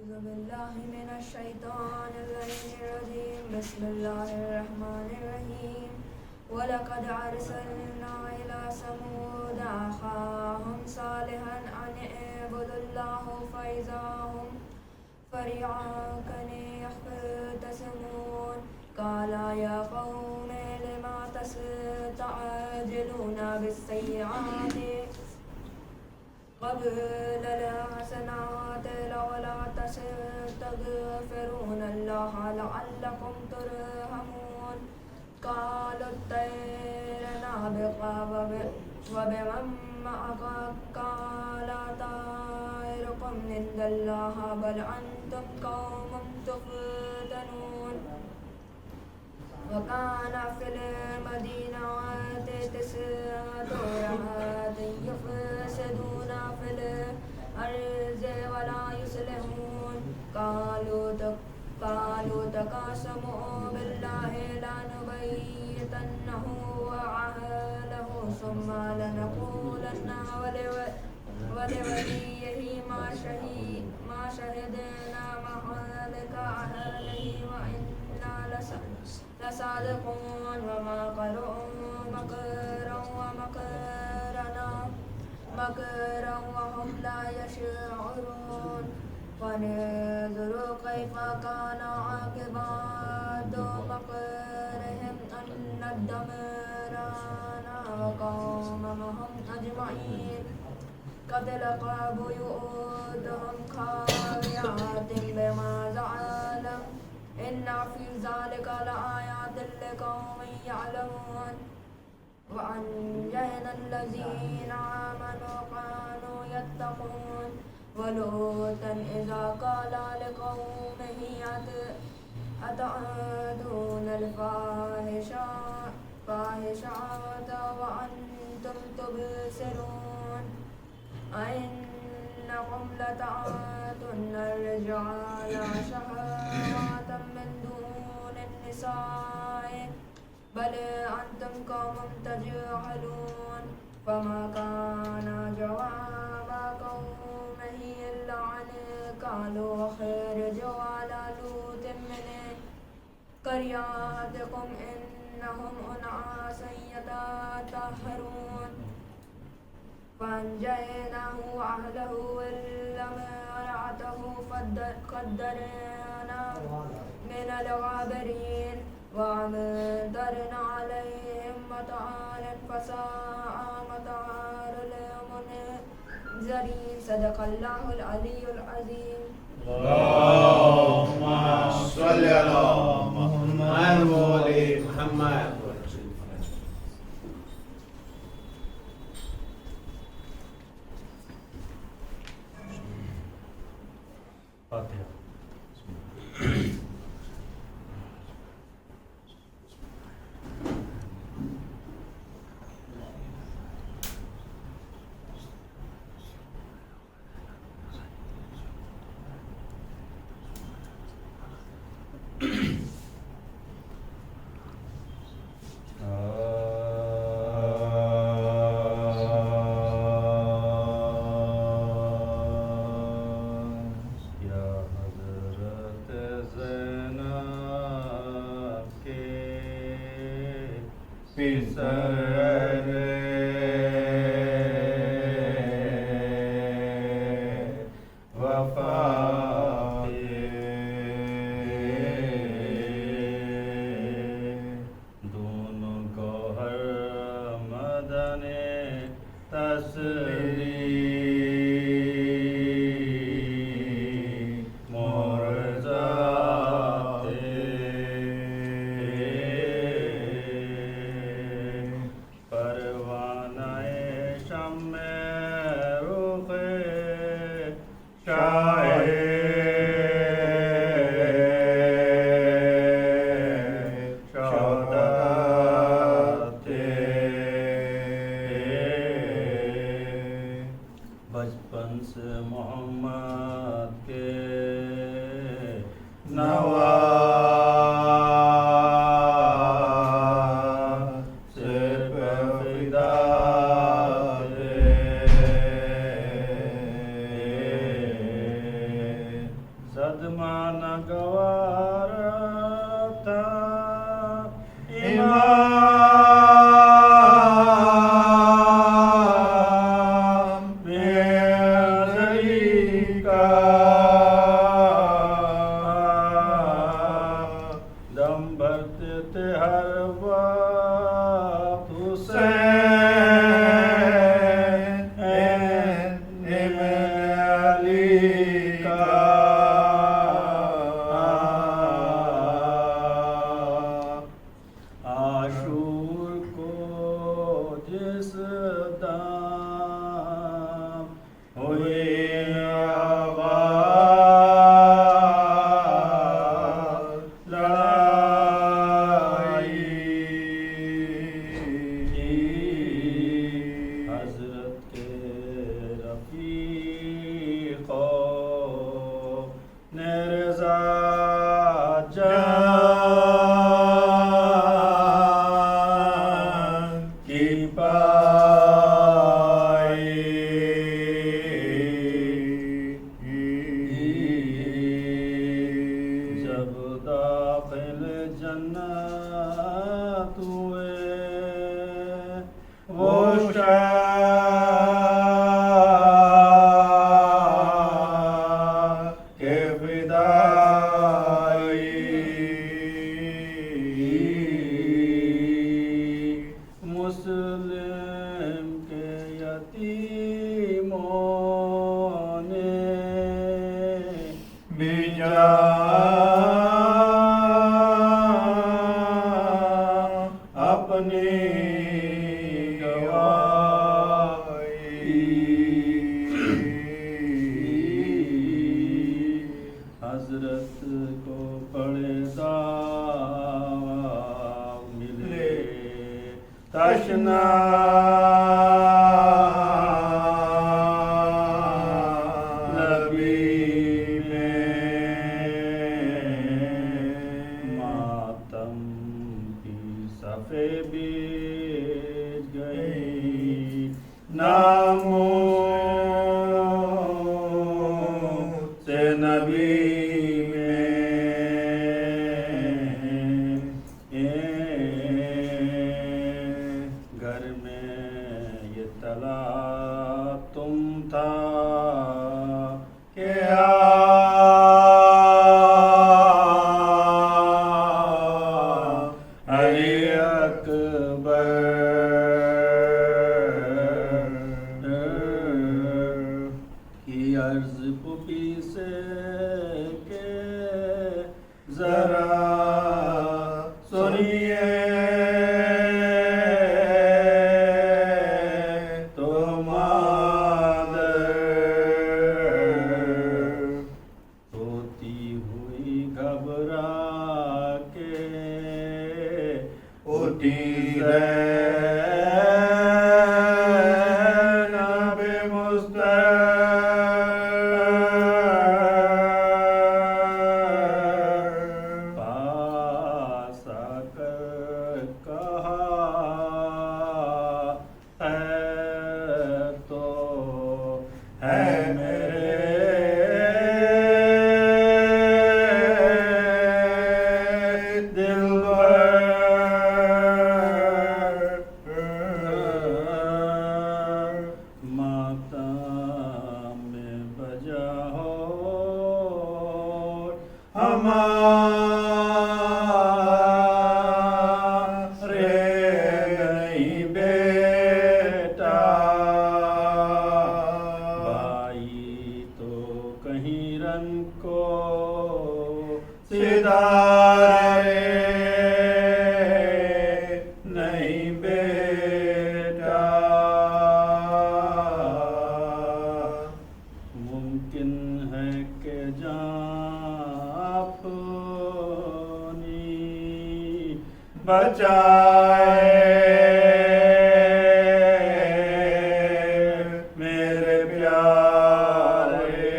بالله من الشيطان الرجيم بسم الله الرحمن الرحيم ولقد أرسلنا إلى ثمود أخاهم صالحا أن اعبدوا الله فإذا هم فريقان يختصمون قال يا قوم لم تستعجلون بالسيئات قبل الحسنات لولا تستغفرون الله لعلكم ترحمون قالوا اطيرنا بك وبمن معك قال طائركم عند الله بل أنتم قوم تفتنون وكان في المدينة تسعة رهط يفسدون في الأرض ولا يصلحون قالوا تقاسموا بالله لنبيتنه وأهله ثم لنقولن ولوليه ما شهدنا مهلك أهله وإنا لصادقون ومكروا مكرا ومكرنا مكرا وهم لا يشعرون فانظروا كيف كان عاقبة مكرهم أن دمرنا وقومهم أجمعين قد لقى بيوتهم خاويات بما زعلوا إن في ذلك لآيات لقوم يعلمون وأنجينا الذين آمنوا وكانوا يتقون ولوطا إذا قال لقومه أتأتون الفاحشة وأنتم تبصرون أئنكم لتأتون الرجال شهوة من دون النساء بل أنتم قوم تجهلون فما كان جواب قومه إلا أن قالوا اخرجوا على لوط من قريتكم إنهم أناس يتطهرون فأنجيناه وأهله إلا امرأته قدرنا من الغابرين وأمطرنا عليهم مطرا فساء مطر المنذرين صدق الله العلي العظيم. اللهم صل على محمد وآل محمد. فاتحة. بدمان گوار تھا امام میری کا دم بھرتے تھے ہر وقت حسین ابن علی کا عاشور کو جس دام ہوئی آواز لڑائی حضرت کے رفیقوں نے رضا جان کی پائی جب داخل جنت ہوئے وہ شاہ کے فدائی مسلم کے یتیموں نے بھی جان اپنی گوائی حضرت کو بڑے داغ ملے تشنا نبی میں ماتم کی صفے بیچ گئی ناموں سے نبی گھر میں یہ تلا تم تھا کہ علی اکبر کی عرض پھوپھی سے کہ ذرا سنیے تو مادر روتی ہوئی گھبرا کے اٹھی زینب مستر پاس آ کر کہا خیر تو ہے میرے دلبر ماتم میں بجا ہو ہمارے نہیں بیٹا بھائی تو کہیں رن کو سدارے نہیں بیٹا ممکن ہے کہ جان اپنی بچائے میرے پیارے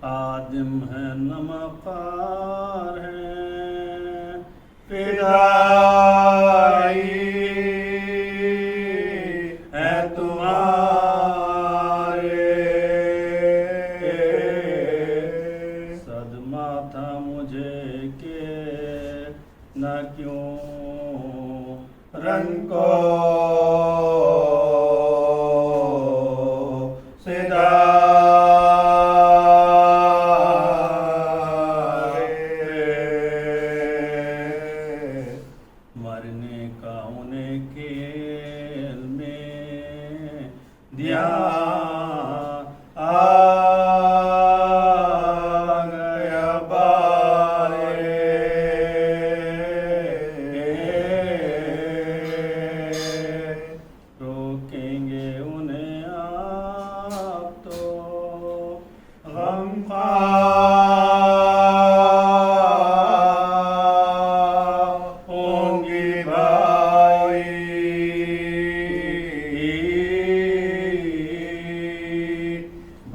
آدم ہے نمکار ہے فدائی ہے تمہارے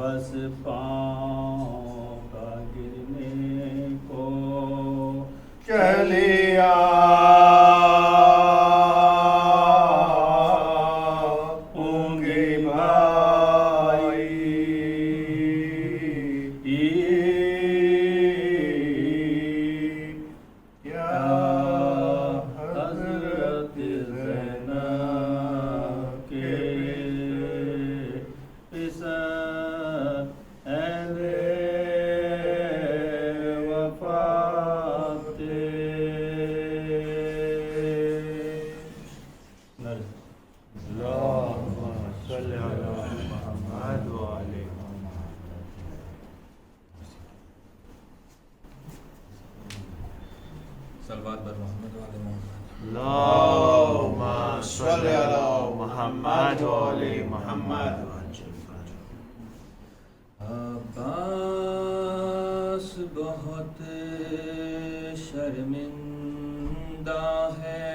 بس پاؤں کا گرنے کو چلیا ہوں گے بھائی کیا حضرت زینب کے پسر اہل وفات اللہم صلی علی محمد وآل محمد. صلوات بر محمد وآل محمد. اللہم صلی علی محمد وآل محمد. عباس بہت شرمندہ ہے،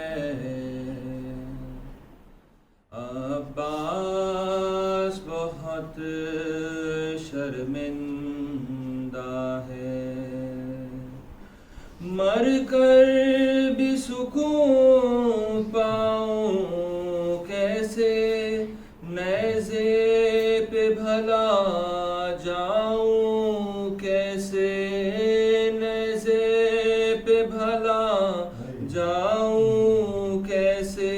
عباس بہت شرمندہ ہے، مر کر بھی سکون پاؤں کیسے، نیزے پہ بھلا جاؤں کیسے، نیزے پہ بھلا جاؤں کیسے،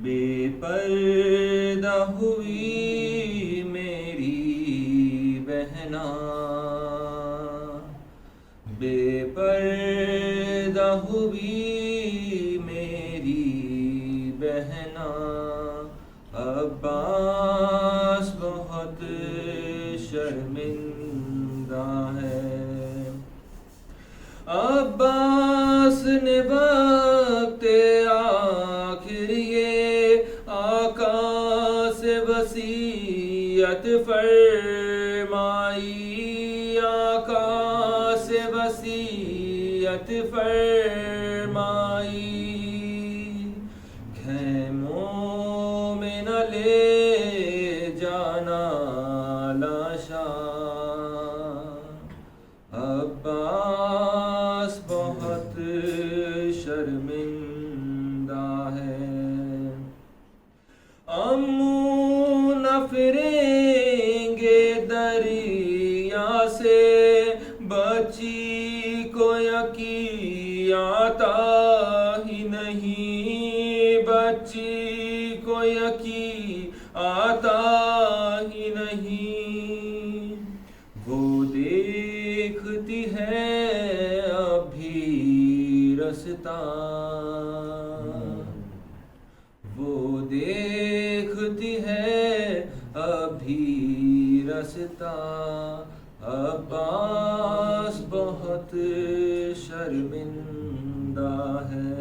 بے پردہ ہوئی میری بہنا، بے پردہ ہوئی میری بہنا، عباس بہت شرمندہ ہے. عباس نے وقت آخر یہ آقا سے وصیت فرمائی، آقا سے وصیت فرمائی، خیموں میں نہ لے جانا لاشا، عباس بہت شرمندہ ہے. امو نہ پھریں گے دریا سے، بچی کو یقین آتا ہی نہیں، بچی کو یقین آتا ہی نہیں، وہ دیکھتی ہے ابھی رستہ، وہ دیکھتی ہے ابھی رستہ، عباس بہت شرمندہ ہے.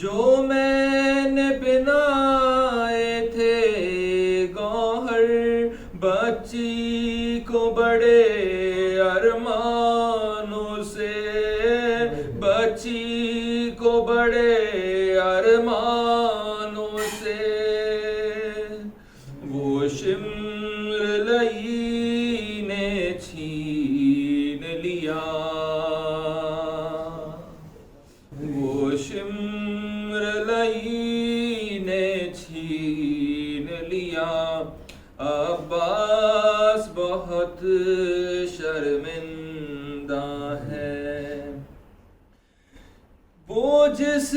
جو میں نے بنائے تھے گوہر، بچی کو بڑے ارمانوں سے، بچی کو بڑے ارمانوں سے، وہ شمر لئی نے چھین لیا، وہ شمر لئی نے چھین لیا، عباس بہت شرمندہ ہے. وہ جس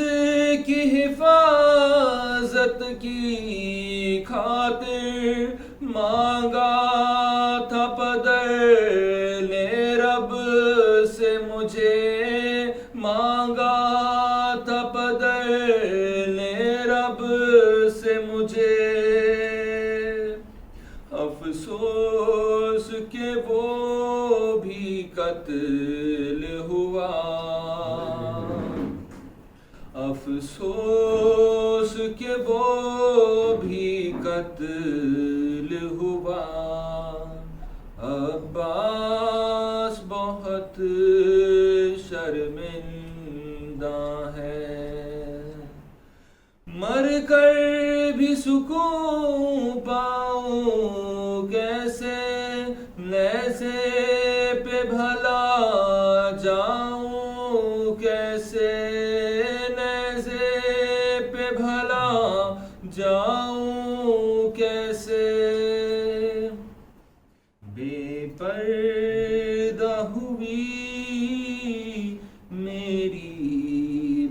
کی حفاظت کی خاطر مانگا تھا پدر نے رب سے، مجھے مانگا تھا پدر نے رب سے مجھے، افسوس کہ وہ بھی قتل ہوا، افسوس کہ وہ بھی قتل ہوا، عباس بہت شرمندہ ہے. مر کر بھی سکون پاؤں کیسے نیزے پہ بھلا جاؤں کیسے نیزے پہ بھلا جاؤں کیسے بے پردہ ہوئی میری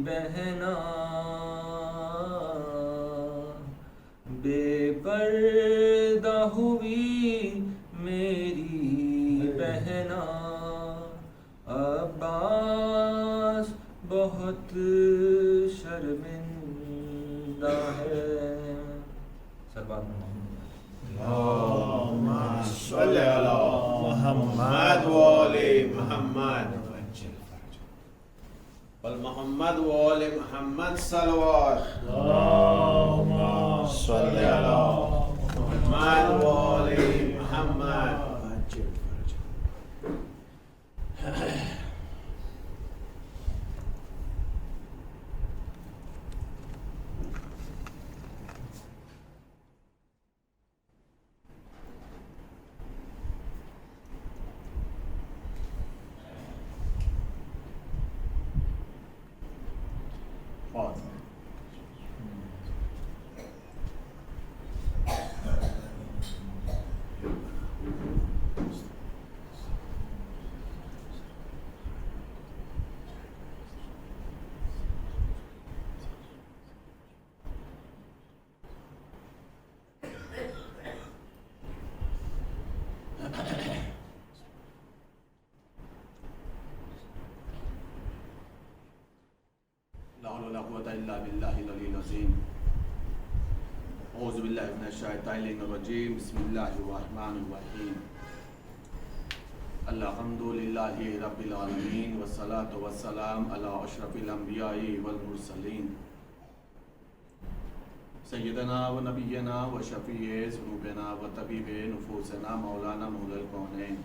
بہنا بے پردہ ہوئی میری بہنا عباس بہت شرمندہ ہے سربات اللهم صل على محمد وآل محمد والمحمد وآل محمد صلوات اللهم صل على محمد وآل محمد لا حول ولا قوة إلا بالله العلي العظيم أعوذ بالله من الشيطان الرجيم بسم الله الرحمن الرحيم الحمد لله رب العالمين والصلاة والسلام على أشرف الأنبياء والمرسلين سيدنا ونبينا وشفيع ذنوبنا وطبيب نفوسنا مولانا مولى الكونين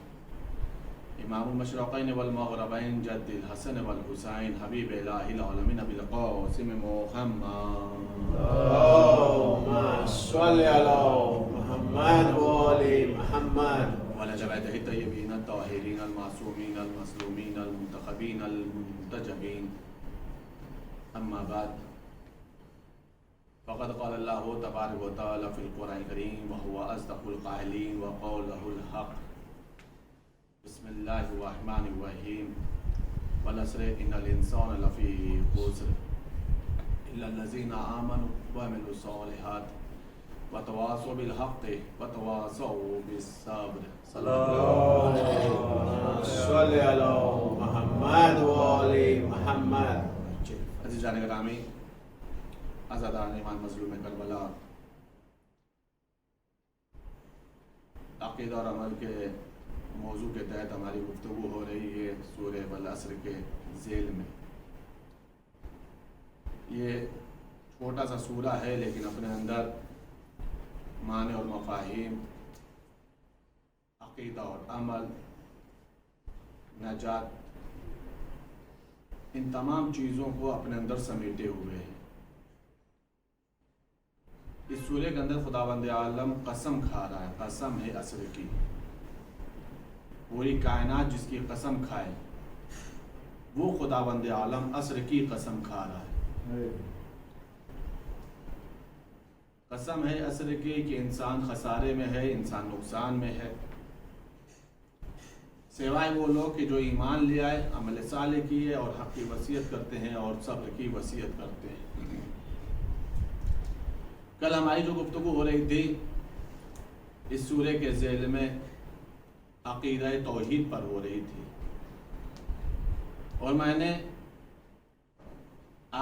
امام المشرقین والمغربین جد الحسن والحسین حبیب الہ العالمین بالقاسم محمد اللهم صل على محمد وآل محمد وعلى جبعته الطيبين الطاهرين المعصومين المظلومين المنتخبين المنتجبين اما بعد فقد قال الله تبارك وتعالى في القرآن الكريم وهو أصدق القائلين وقوله الحق بسم الله الرحمن الرحيم والعصر إن الإنسان لفي خسر إلا الذين آمنوا وعملوا الصالحات وتواصوا بالحق وتواصوا بالصبر صلى الله عليه على محمد وآل محمد عزیزان گرامی آزادان ایمان مظلوم کربلا عقیدہ اور عمل کے موضوع کے تحت ہماری گفتگو ہو رہی ہے سورہ والعصر کے ذیل میں. یہ چھوٹا سا سورہ ہے لیکن اپنے اندر معنی اور مفاہیم، عقیدہ اور عمل، نجات، ان تمام چیزوں کو اپنے اندر سمیٹے ہوئے ہیں. اس سورہ کے اندر خداوند عالم قسم کھا رہا ہے، قسم ہے عصر کی. پوری کائنات جس کی قسم کھائے وہ خداوند عالم عصر کی قسم کھا رہا ہے. قسم ہے عصر کی کہ انسان خسارے میں ہے، انسان نقصان میں ہے، سوائے وہ لوگ کہ جو ایمان لے آئے، عمل صالح کیے اور حق کی وصیت کرتے ہیں اور صبر کی وصیت کرتے ہیں. کل ہماری جو گفتگو ہو رہی تھی اس سورہ کے ذیل میں عقیدہ توحید پر ہو رہی تھی، اور میں نے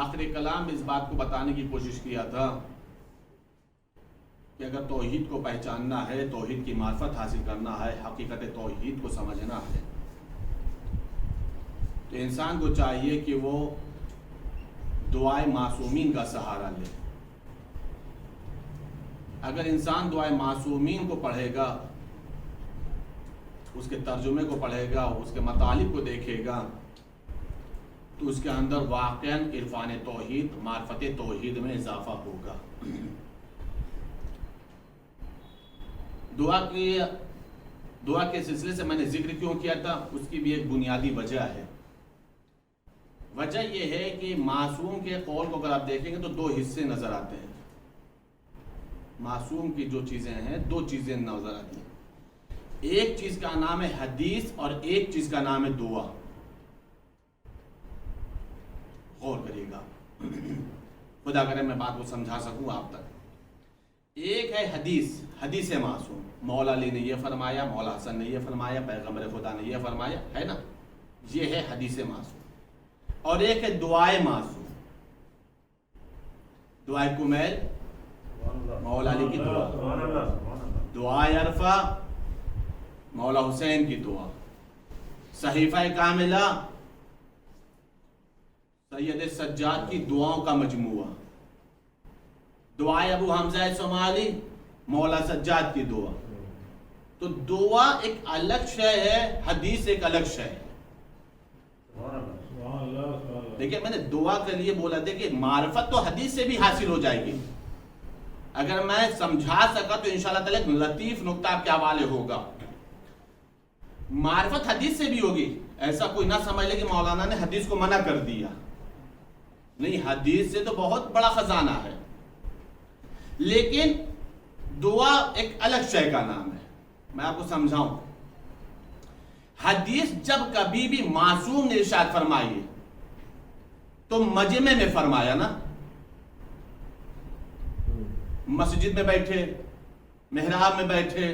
آخری کلام اس بات کو بتانے کی کوشش کیا تھا کہ اگر توحید کو پہچاننا ہے، توحید کی معرفت حاصل کرنا ہے، حقیقت توحید کو سمجھنا ہے، تو انسان کو چاہیے کہ وہ دعائے معصومین کا سہارا لے. اگر انسان دعائے معصومین کو پڑھے گا، اس کے ترجمے کو پڑھے گا، اس کے مطالب کو دیکھے گا، تو اس کے اندر واقعاً عرفان توحید، معرفت توحید میں اضافہ ہوگا. دعا کے سلسلے سے میں نے ذکر کیوں کیا تھا، اس کی بھی ایک بنیادی وجہ ہے۔ وجہ یہ ہے کہ معصوم کے قول کو اگر آپ دیکھیں گے تو دو حصے نظر آتے ہیں۔ معصوم کی جو چیزیں ہیں دو چیزیں نظر آتی ہیں، ایک چیز کا نام ہے حدیث اور ایک چیز کا نام ہے دعا۔ غور کریے گا، خدا کرے میں بات کو سمجھا سکوں آپ تک۔ ایک ہے حدیث معصوم، مولا علی نے یہ فرمایا، مولا حسن نے یہ فرمایا، پیغمبر خدا نے یہ فرمایا، ہے نا، یہ ہے حدیث معصوم۔ اور ایک ہے دعائے معصوم، دعائے کمیل، مولا علی کی دعا، دعائے عرفہ، مولا حسین کی دعا، صحیفہ کاملہ، سید سجاد کی دعاؤں کا مجموعہ، دعائے ابو حمزہ سمالی، مولا سجاد کی دعا۔ تو دعا ایک الگ شے ہے، حدیث ایک الگ شے ہے۔ دیکھیں میں نے دعا کے لیے بولا تھا کہ معرفت تو حدیث سے بھی حاصل ہو جائے گی، اگر میں سمجھا سکا تو انشاءاللہ تعالی ایک لطیف نقطہ آپ کے حوالے ہوگا۔ معرفت حدیث سے بھی ہوگی، ایسا کوئی نہ سمجھ لے کہ مولانا نے حدیث کو منع کر دیا، نہیں، حدیث سے تو بہت بڑا خزانہ ہے، لیکن دعا ایک الگ شے کا نام ہے۔ میں آپ کو سمجھاؤں، حدیث جب کبھی بھی معصوم نے ارشاد فرمائی ہے تو مجمع میں فرمایا نا، مسجد میں بیٹھے، محراب میں بیٹھے،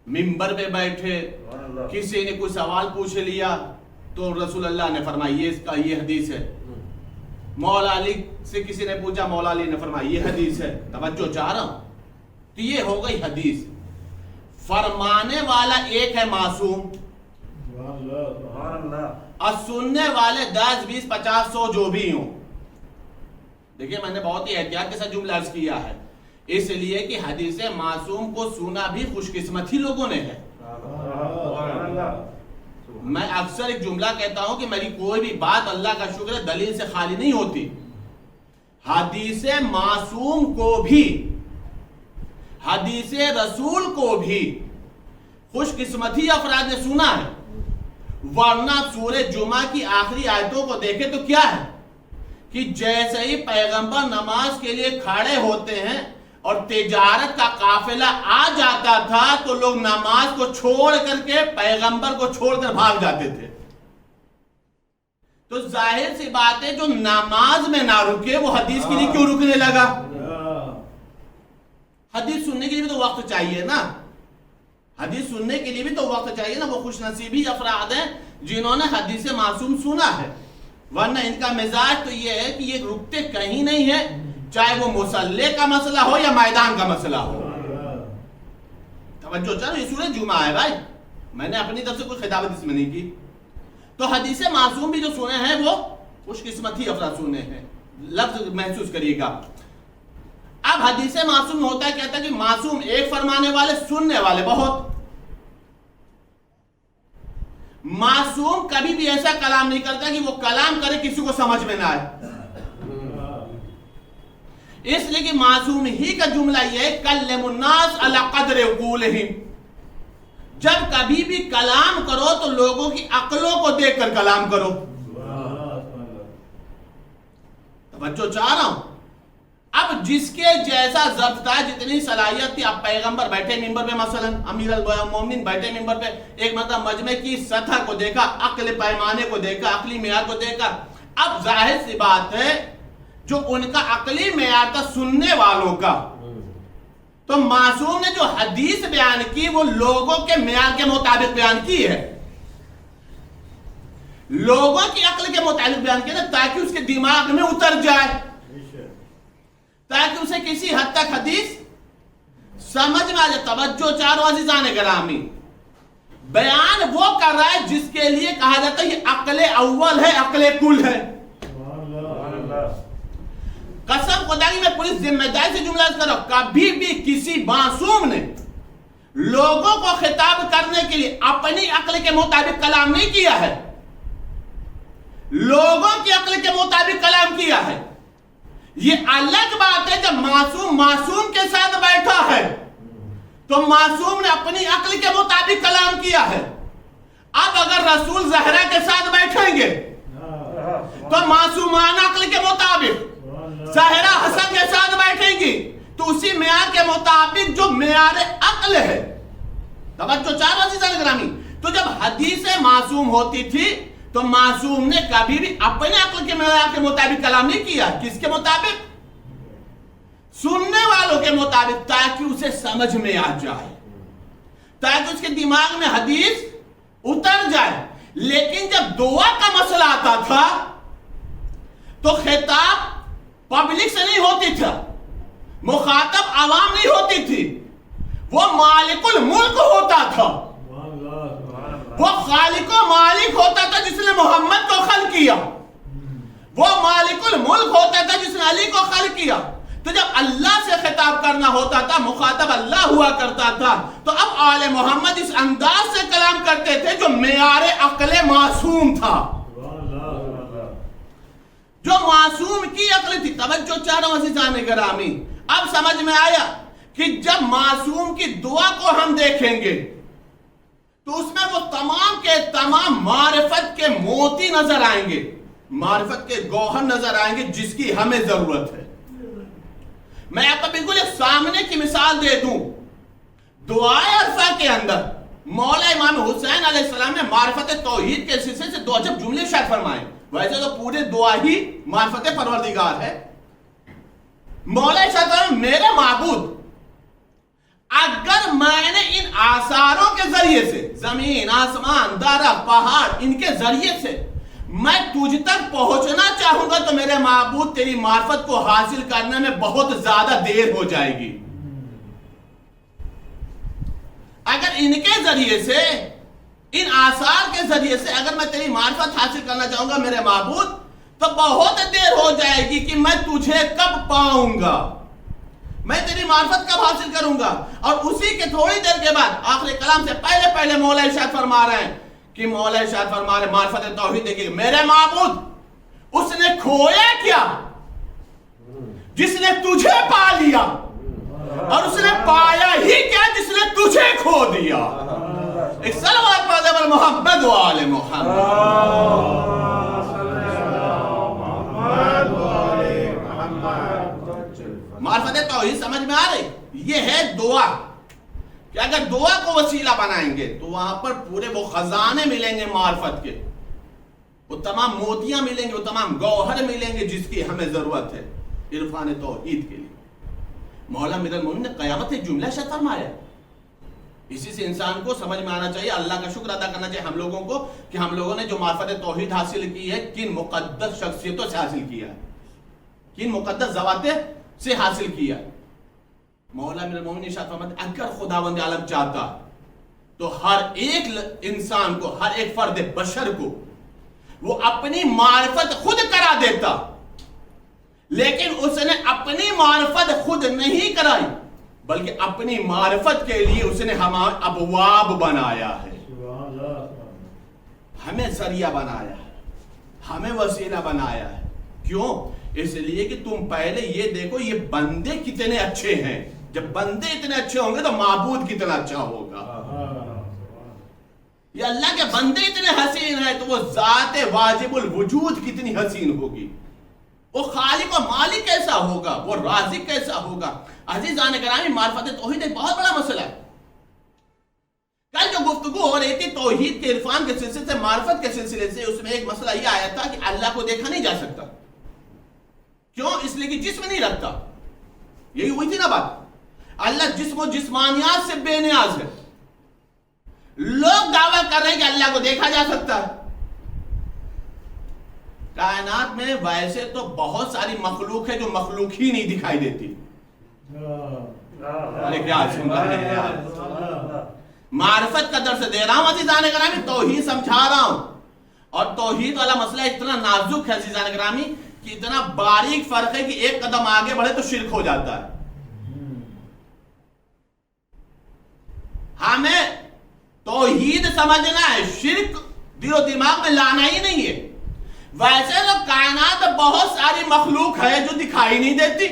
منبر میں بیٹھے، کسی نے کوئی سوال پوچھ لیا تو رسول اللہ نے فرمایا یہ حدیث ہے۔ مولا علی سے کسی نے پوچھا، مولا علی نے فرمایا یہ حدیث ہے۔ توجہ چاہ رہا ہوں، تو یہ ہو گئی حدیث۔ فرمانے والا ایک ہے معصوم، اور سننے والے 10 20 50 100 جو بھی ہوں۔ دیکھیں میں نے بہت ہی احتیاط کے ساتھ جملہ عرض کیا ہے، اس لیے کہ حدیث معصوم کو سنا بھی خوش قسمت ہی لوگوں نے ہے۔ میں اکثر ایک جملہ کہتا ہوں کہ میری کوئی بھی بات اللہ کا شکر ہے دلیل سے خالی نہیں ہوتی۔ حدیث معصوم کو بھی، حدیث رسول کو بھی خوش قسمتی افراد نے سنا ہے، ورنہ سورہ جمعہ کی آخری آیتوں کو دیکھیں تو کیا ہے کہ جیسے ہی پیغمبر نماز کے لیے کھڑے ہوتے ہیں اور تجارت کا قافلہ آ جاتا تھا تو لوگ نماز کو چھوڑ کر کے پیغمبر کو چھوڑ کر بھاگ جاتے تھے۔ تو ظاہر سی بات ہے جو نماز میں نہ رکے وہ حدیث کے لیے کیوں رکنے لگا؟ حدیث سننے کے لیے بھی تو وقت چاہیے نا، حدیث سننے کے لیے بھی تو وقت چاہیے نا۔ وہ خوش نصیبی افراد ہیں جنہوں نے حدیث معصوم سنا ہے، ورنہ ان کا مزاج تو یہ ہے کہ یہ رکتے کہیں نہیں ہے، چاہے وہ مصلی کا مسئلہ ہو یا میدان کا مسئلہ ہو۔ توجہ چاہو، یہ سورہ جمعہ ہے بھائی، میں نے اپنی طرف سے کوئی خطابت اس میں نہیں کی۔ تو حدیث معصوم بھی جو سنے ہیں وہ خوش قسمتی افراد سنے ہیں، لفظ محسوس کریے گا۔ اب حدیث معصوم میں ہوتا ہے، کہتا ہے کہ معصوم ایک فرمانے والے، سننے والے بہت۔ معصوم کبھی بھی ایسا کلام نہیں کرتا کہ وہ کلام کرے کسی کو سمجھ میں نہ آئے، اس لیے کہ معصوم ہی کا جملہ یہ ہے کلم الناس علی قدر عقولہم، جب کبھی بھی کلام کرو تو لوگوں کی عقلوں کو دیکھ کر کلام کرو۔ توجہ چاہ رہا ہوں۔ اب جس کے جیسا ضبط تھا، جتنی صلاحیت تھی، اب پیغمبر بیٹھے ممبر پہ، مثلا امیر المومنین بیٹھے ممبر پہ، ایک مرتبہ مجمع کی سطح کو دیکھا، عقل پیمانے کو دیکھا، عقلی معیار کو دیکھا۔ اب ظاہر سی بات ہے جو ان کا عقلی معیار تھا سننے والوں کا، تو معصوم نے جو حدیث بیان کی وہ لوگوں کے معیار کے مطابق بیان کی ہے، لوگوں کی عقل کے مطابق بیان کی ہے، تاکہ اس کے دماغ میں اتر جائے، تاکہ اسے کسی حد تک حدیث سمجھ میں آ جائے۔ توجہ چاروں عزیزان گرامی، بیان وہ کر رہا ہے جس کے لیے کہا جاتا ہے یہ عقل اول ہے، عقل کل ہے۔ قسم خدا کی میں پوری ذمہ داری سے جملہ کر رہا ہوں، کبھی بھی کسی معصوم نے لوگوں کو خطاب کرنے کے لیے اپنی عقل کے مطابق کلام نہیں کیا ہے، لوگوں کی عقل کے مطابق کلام کیا ہے۔ یہ الگ بات ہے جب معصوم کے ساتھ بیٹھا ہے تو معصوم نے اپنی عقل کے مطابق کلام کیا ہے. اب اگر رسول زہرا کے ساتھ بیٹھیں گے تو معصومانہ عقل کے مطابق زہرا حسن کے ساتھ بیٹھیں گی تو اسی معیار کے مطابق جو معیار عقل ہے. توجہ چار عزیزان گرامی. تو جب حدیث معصوم ہوتی تھی تو معصوم نے کبھی بھی اپنے عقل کے معیار کے مطابق کلام نہیں کیا. کس کے مطابق؟ سننے والوں کے مطابق، تاکہ اسے سمجھ میں آ جائے، تاکہ اس کے دماغ میں حدیث اتر جائے. لیکن جب دعا کا مسئلہ آتا تھا تو خطاب پبلک سے نہیں ہوتی تھا، مخاطب عوام نہیں ہوتی تھی، وہ مالک الملک ہوتا تھا، وہ خالق و مالک ہوتا تھا جس نے محمد کو خلق کیا، وہ مالک الملک ہوتا تھا جس نے علی کو خلق کیا. تو جب اللہ سے خطاب کرنا ہوتا تھا مخاطب اللہ ہوا کرتا تھا. تو اب آل محمد اس انداز سے کلام کرتے تھے جو معیار عقل معصوم تھا، جو معصوم کی عقل تھی. توجہ چاروں عزیزان گرامی. اب سمجھ میں آیا کہ جب معصوم کی دعا کو ہم دیکھیں گے تو اس میں وہ تمام کے تمام معرفت کے موتی نظر آئیں گے، معرفت کے گوہر نظر آئیں گے جس کی ہمیں ضرورت ہے. میں آپ کو بالکل ایک سامنے کی مثال دے دوں. دعائے عرفہ کے اندر مولا امام حسین علیہ السلام نے معرفت توحید کے سلسلے سے دو عجب جملے شاید فرمائے. ویسے تو پورے دعا ہی معرفت پروردگار ہے. مولا شاید میرے معبود، اگر میں نے ان آثاروں کے ذریعے سے، زمین، آسمان، درخت، پہاڑ، ان کے ذریعے سے میں تجھ تک پہنچنا چاہوں گا تو میرے معبود تیری معرفت کو حاصل کرنے میں بہت زیادہ دیر ہو جائے گی. اگر ان کے ذریعے سے، ان آثار کے ذریعے سے اگر میں تیری معرفت حاصل کرنا چاہوں گا میرے معبود تو بہت دیر ہو جائے گی کہ میں تجھے کب پاؤں گا، میں تیری معرفت کب حاصل کروں گا. اور اسی کے تھوڑی دیر کے بعد آخری کلام سے پہلے مولا ارشاد فرما رہے ہیں کہ مولا ارشاد فرما رہے معرفت توحید دیکھیے میرے معبود اس نے کھویا کیا جس نے تجھے پا لیا، اور اس نے پایا ہی کیا جس نے تجھے کھو دیا. ایک صلوات پڑھ دے محمد و آل محمد. معرفت توحید سمجھ میں آ رہی؟ یہ ہے دعا کہ اگر دعا کو وسیلہ بنائیں گے تو وہاں پر پورے وہ خزانے ملیں گے معرفت کے، وہ تمام موتیاں ملیں گے، وہ تمام گوہر ملیں گے جس کی ہمیں ضرورت ہے عرفان توحید کے لیے. مولا امیر المومنین نے قیامت ایک جملہ شاید فرمایا. اسی سے انسان کو سمجھ میں آنا چاہیے، اللہ کا شکر ادا کرنا چاہیے ہم لوگوں کو کہ ہم لوگوں نے جو معرفت توحید حاصل کی ہے کن مقدس شخصیتوں سے حاصل کیا ہے، کن مقدس ذواتیں سے حاصل کیا. مولا امیر المومنین ارشاد فرماتے اگر خداوند عالم چاہتا تو ہر ایک انسان کو، ہر ایک فرد بشر کو وہ اپنی معرفت خود کرا دیتا، لیکن اس نے اپنی معرفت خود نہیں کرائی بلکہ اپنی معرفت کے لیے اس نے ہمارے ابواب بنایا ہے، ہمیں ذریعہ بنایا ہے، ہمیں وسیلہ بنایا ہے. کیوں؟ اس لیے کہ تم پہلے یہ دیکھو یہ بندے کتنے اچھے ہیں. جب بندے اتنے اچھے ہوں گے تو معبود کتنا اچھا ہوگا. یہ اللہ کے بندے اتنے حسین ہیں تو وہ ذات واجب الوجود کتنی حسین ہوگی، وہ خالق و مالک کیسا ہوگا، وہ رازق کیسا ہوگا. عزیزان گرامی معرفت توحید ایک بہت بڑا مسئلہ ہے. کل جو گفتگو ہو رہی تھی توحید کے عرفان کے سلسلے سے، معرفت کے سلسلے سے، اس میں ایک مسئلہ یہ آیا تھا کہ اللہ کو دیکھا نہیں جا سکتا. کیوں؟ اس لیے کہ جسم نہیں رکھتا. یہی ہوئی تھی نا بات. اللہ جسم و جسمانیات سے بے نیاز ہے. لوگ دعویٰ کر رہے ہیں کہ اللہ کو دیکھا جا سکتا ہے. کائنات میں ویسے تو بہت ساری مخلوق ہے جو مخلوق ہی نہیں دکھائی دیتی. ارے کیا سن رہے ہیں یار؟ معرفت کا درس دے رہا ہوں عزیزان گرامی، توحید سمجھا رہا ہوں. اور توحید والا مسئلہ اتنا نازک ہے عزیزان گرامی کہ اتنا باریک فرق ہے کہ ایک قدم آگے بڑھے تو شرک ہو جاتا ہے. ہمیں توحید سمجھنا ہے، شرک دل و دماغ میں لانا ہی نہیں ہے. ویسے تو کائنات بہت ساری مخلوق ہے جو دکھائی نہیں دیتی.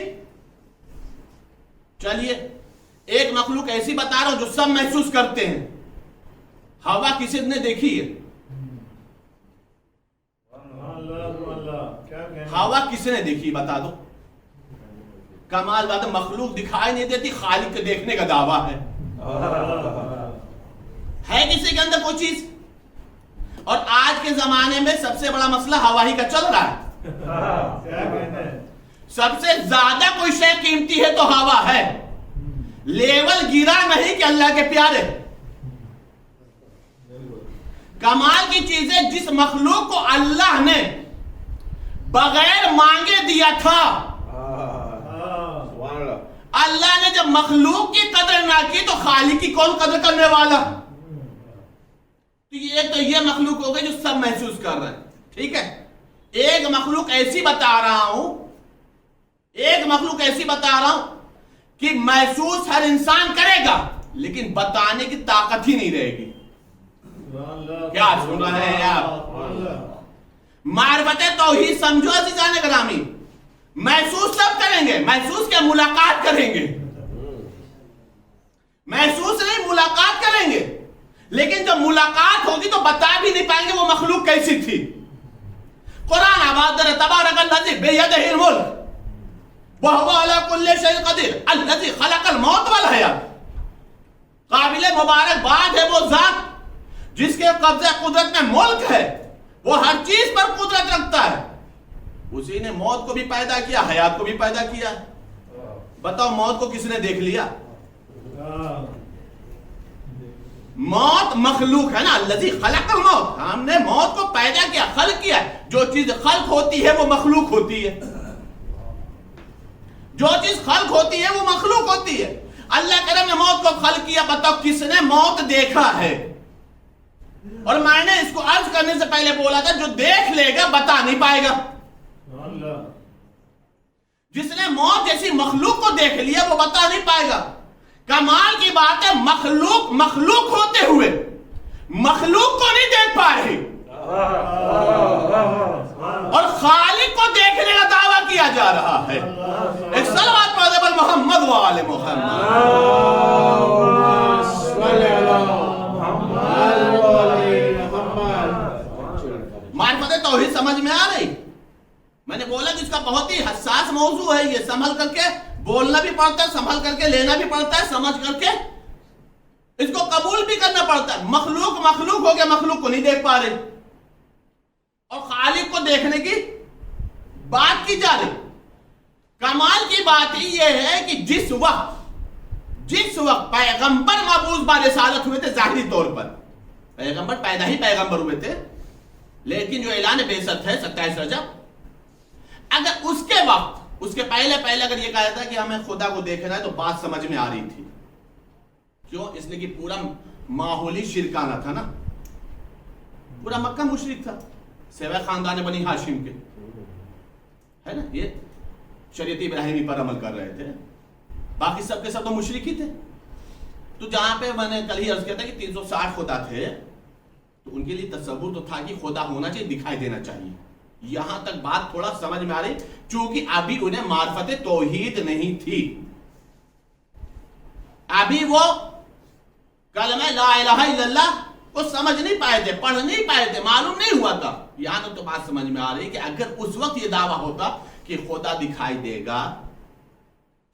چلیے ایک مخلوق ایسی بتا رہا ہوں جو سب محسوس کرتے ہیں. ہوا کسی نے دیکھی ہے؟ ہوا کسی نے دیکھی بتا دو. کمال بات ہے مخلوق دکھائی نہیں دیتی، خالق کے دیکھنے کا دعویٰ ہے. ہے کسی کے اندر کوئی چیز؟ اور آج کے زمانے میں سب سے بڑا مسئلہ ہوا ہی کا چل رہا ہے. سب سے زیادہ کوئی شے قیمتی ہے تو ہوا ہے. لیول گرا نہیں کہ اللہ کے پیارے. کمال کی چیزیں جس مخلوق کو اللہ نے بغیر مانگے دیا تھا، اللہ نے جب مخلوق کی قدر نہ کی تو خالق کی کون قدر کرنے والا؟ تو یہ مخلوق ہو گئی جو سب محسوس کر رہے ہیں. ٹھیک ہے، ایک مخلوق ایسی بتا رہا ہوں، ایک مخلوق ایسی بتا رہا ہوں کہ محسوس ہر انسان کرے گا لیکن بتانے کی طاقت ہی نہیں رہے گی. کیا سن رہے ہیں آپ؟ معرفت توحید سمجھو عزیزان گرامی. محسوس سب کریں گے، محسوس کیا ملاقات کریں گے، محسوس نہیں ملاقات کریں گے، لیکن جب ملاقات ہوگی تو بتا بھی نہیں پائیں گے وہ مخلوق کیسی تھی. قرآن آباد در تبارک الذی بیدہ الملک وہو علی کل شیء قدیر الذی خلق الموت والحیات. قابل مبارکباد ہے وہ ذات جس کے قبضہ قدرت میں ملک ہے، وہ ہر چیز پر قدرت رکھتا ہے. اسی نے موت کو بھی پیدا کیا، حیات کو بھی پیدا کیا. بتاؤ موت کو کس نے دیکھ لیا؟ موت مخلوق ہے نا. الذی خلق الموت، ہم نے موت کو پیدا کیا، خلق کیا. جو چیز خلق ہوتی ہے وہ مخلوق ہوتی ہے، جو چیز خلق ہوتی ہے وہ مخلوق ہوتی ہے. اللہ کرم نے موت کو خلق کیا. بتاؤ کس نے موت دیکھا ہے؟ اور میں نے اس کو عرض کرنے سے پہلے بولا تھا جو دیکھ لے گا بتا نہیں پائے گا. جس نے موت جیسی مخلوق کو دیکھ لیا وہ بتا نہیں پائے گا. کمال کی بات ہے مخلوق ہوتے ہوئے مخلوق کو نہیں دیکھ پا رہی اور خالق کو دیکھنے کا دعویٰ کیا جا رہا ہے. ایک صلوات پڑھ دے محمد و آل محمد. معرفت توحید سمجھ میں آ رہی؟ میں نے بولا کہ اس کا بہت ہی حساس موضوع ہے. یہ سنبھل کر کے بولنا بھی پڑتا ہے، سنبھل کر کے لینا بھی پڑتا ہے، سمجھ کر کے اس کو قبول بھی کرنا پڑتا ہے. مخلوق ہو گیا، مخلوق کو نہیں دیکھ پا رہے اور خالق کو دیکھنے کی بات کی جا رہی. کمال کی بات یہ ہے کہ جس وقت پیغمبر مبعوث برسالت ہوئے تھے، ظاہری طور پر پیغمبر پیدا ہی پیغمبر ہوئے تھے، لیکن جو اعلان بعثت ہے 27 رجب، اگر اس کے وقت اس کے پہلے اگر یہ کہا جاتا کہ ہمیں خدا کو دیکھنا ہے تو بات سمجھ میں آ رہی تھی. کیوں؟ اس لیے کہ پورا ماحولی شرکانہ تھا نا. پورا مکہ مشرک تھا، سوائے خاندان بنی ہاشم کے، ہے نا. یہ شریعت ابراہیمی پر عمل کر رہے تھے، باقی سب کے سب تو مشرک ہی تھے. تو جہاں پہ میں نے کل ہی عرض کیا تھا کہ 360 خدا تھے، تو ان کے لیے تصور تو تھا کہ خدا ہونا چاہیے، دکھائی دینا چاہیے. یہاں تک بات تھوڑا سمجھ میں آ رہی چونکہ ابھی انہیں معرفت توحید نہیں تھی. ابھی وہ کلمہ لا الہ الا اللہ کو سمجھ نہیں پائے تھے، پڑھ نہیں پائے تھے، معلوم نہیں ہوا تھا. یہاں تک تو بات سمجھ میں آ رہی کہ اگر اس وقت یہ دعویٰ ہوتا کہ خدا دکھائی دے گا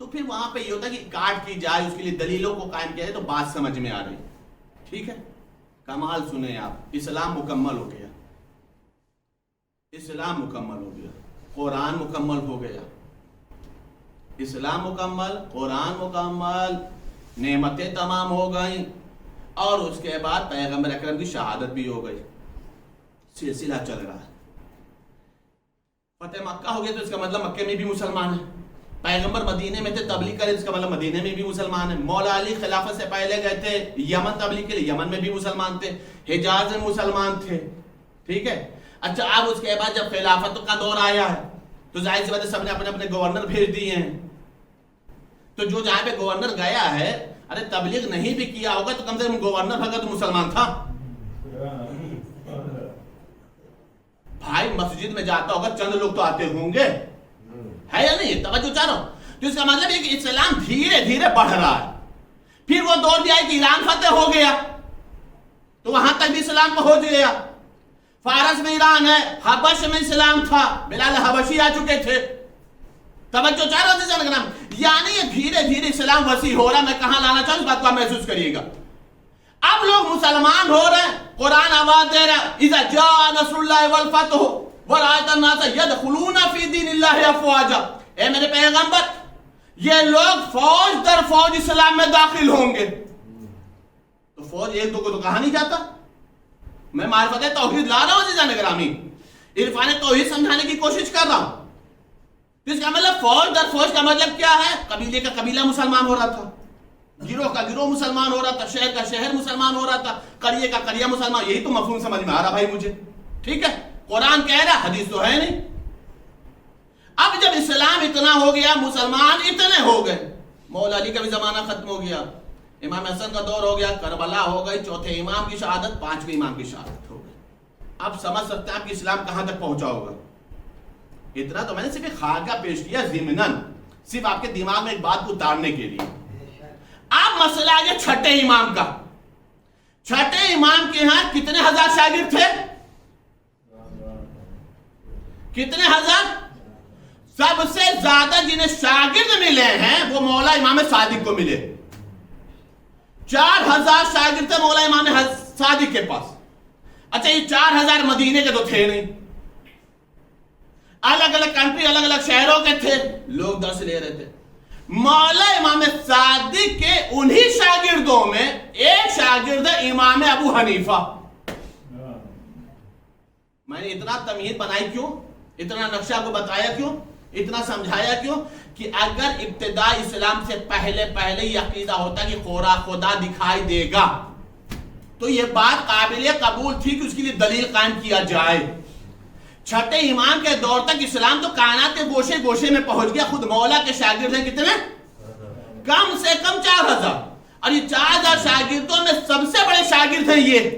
تو پھر وہاں پہ یہ ہوتا کہ کاٹ کی جائے، اس کے لیے دلیلوں کو قائم کیا جائے، تو بات سمجھ میں آ رہی. ٹھیک ہے، کمال سنیں آپ. اسلام مکمل ہو گیا، اسلام مکمل ہو گیا، قرآن مکمل ہو گیا. اسلام مکمل، قرآن مکمل، نعمتیں تمام ہو گئیں، اور اس کے بعد پیغمبر اکرم کی شہادت بھی ہو گئی. سلسلہ چل رہا ہے. فتح مکہ ہو گیا تو اس کا مطلب مکے میں بھی مسلمان ہیں. پیغمبر مدینے میں تھے، تبلیغ کرے، اس کا مطلب مدینے میں بھی مسلمان ہیں. مولا علی خلافت سے پہلے گئے تھے یمن تبلیغ کے لیے، یمن میں بھی مسلمان تھے، حجاز میں مسلمان تھے. ٹھیک ہے. اچھا، اب اس کے بعد جب خلافت کا دور آیا ہے تو ظاہر سی بات ہے سب نے اپنے اپنے گورنر بھیج دیے ہیں. تو جو جہاں پہ گورنر گیا ہے، ارے تبلیغ نہیں بھی کیا ہوگا تو کم سے کم گورنر بھگا تو مسلمان تھا. بھائی مسجد میں جاتا ہوگا، چند لوگ تو آتے ہوں گے، ہے یا نہیں؟ توجہ چاہ رہا ہوں. تو اس کا مطلب یہ کہ اسلام دھیرے دھیرے بڑھ رہا ہے. پھر وہ دور بھی آئی کہ ایران فتح ہو گیا تو وہاں تک بھی اسلام پہنچ گیا. فارس میں ایران ہے, حبش میں اسلام تھا, بلال حبشی آ چکے تھے. توجہ چاہ رہے تھے, یعنی یہ دھیرے دھیرے اسلام وسیع ہو رہا. میں کہاں لانا چاہوں اس بات کو آپ محسوس کریے گا. اب لوگ مسلمان ہو رہے ہیں, قرآن آواز دے رہا ہے اذا جاء نصر اللہ والفتح ورأیت الناس یدخلون فی دین اللہ افواجا. اے میرے پیغمبر, یہ لوگ فوج در فوج اسلام میں داخل ہوں گے. تو فوج ایک دو کو تو کہا نہیں جاتا. میں معرفت توحید لا رہا ہوں عزیزان گرامی, عرفان توحید سمجھانے کی کوشش کر رہا ہوں. اس کا مطلب فوج در فوج کا مطلب کیا ہے؟ قبیلے کا قبیلہ مسلمان ہو رہا تھا, گروہ کا گروہ مسلمان ہو رہا تھا, شہر کا شہر مسلمان ہو رہا تھا, قریے کا قریہ مسلمان. یہی تو مفہوم سمجھ میں آ رہا بھائی مجھے. ٹھیک ہے, قرآن کہہ رہا, حدیث تو ہے نہیں. اب جب اسلام اتنا ہو گیا, مسلمان اتنے ہو گئے, مولا علی کا بھی زمانہ ختم ہو گیا, امام حسن کا دور ہو گیا, کربلا ہو گئی, چوتھے امام کی شہادت, پانچویں امام کی شہادت ہو گئی. اب سمجھ سکتے ہیں آپ کہ اسلام کہاں تک پہنچا ہوگا. اتنا تو میں نے صرف ایک خاکہ پیش کیا ضمناً, صرف آپ کے دماغ میں ایک بات کو اتارنے کے لیے. اب مسئلہ آ گیا چھٹے امام کا. چھٹے امام کے ہاں کتنے ہزار شاگرد تھے؟ کتنے ہزار؟ سب سے زیادہ جنہیں شاگرد ملے ہیں وہ مولا امام صادق کو ملے. 4000 شاگرد تھے مولا امام صادق کے پاس. اچھا, یہ 4000 مدینے کے تو تھے نہیں, الگ الگ کنٹری, الگ الگ شہروں کے تھے, لوگ درس لے رہے تھے. مولا امام صادق کے انہی شاگردوں میں ایک شاگرد امام ابو حنیفہ. میں نے اتنا تمہید بنائی کیوں, اتنا نقشہ کو بتایا کیوں, اتنا سمجھایا کیوں, کہ اگر ابتدائی اسلام سے پہلے یہ عقیدہ ہوتا کہ خدا دکھائی دے گا تو یہ بات قابل قبول تھی کہ اس کے لیے دلیل قائم کیا جائے. چھٹے امام کے دور تک اسلام تو کائنات کے گوشے گوشے میں پہنچ گیا. خود مولا کے شاگرد ہیں کتنے؟ کم سے کم 4000. اور یہ 4000 شاگردوں میں سب سے بڑے شاگرد ہیں یہ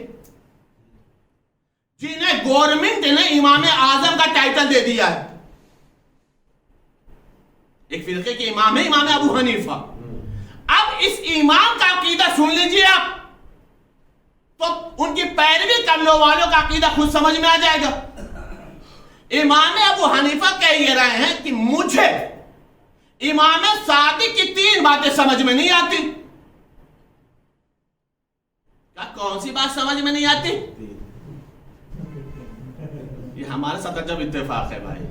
جنہیں گورنمنٹ نے امام اعظم کا ٹائٹل دے دیا ہے. ایک فرقے کے امام ہے امام ابو حنیفہ. اب اس امام کا عقیدہ سن لیجئے آپ, تو ان کی پیروی کرنے والوں کا عقیدہ خود سمجھ میں آ جائے گا. امام ابو حنیفہ کہہ یہ رہے ہیں کہ مجھے امام صادق کی 3 باتیں سمجھ میں نہیں آتی. کیا کون سی بات سمجھ میں نہیں آتی؟ یہ ہمارے ساتھ جب اتفاق ہے بھائی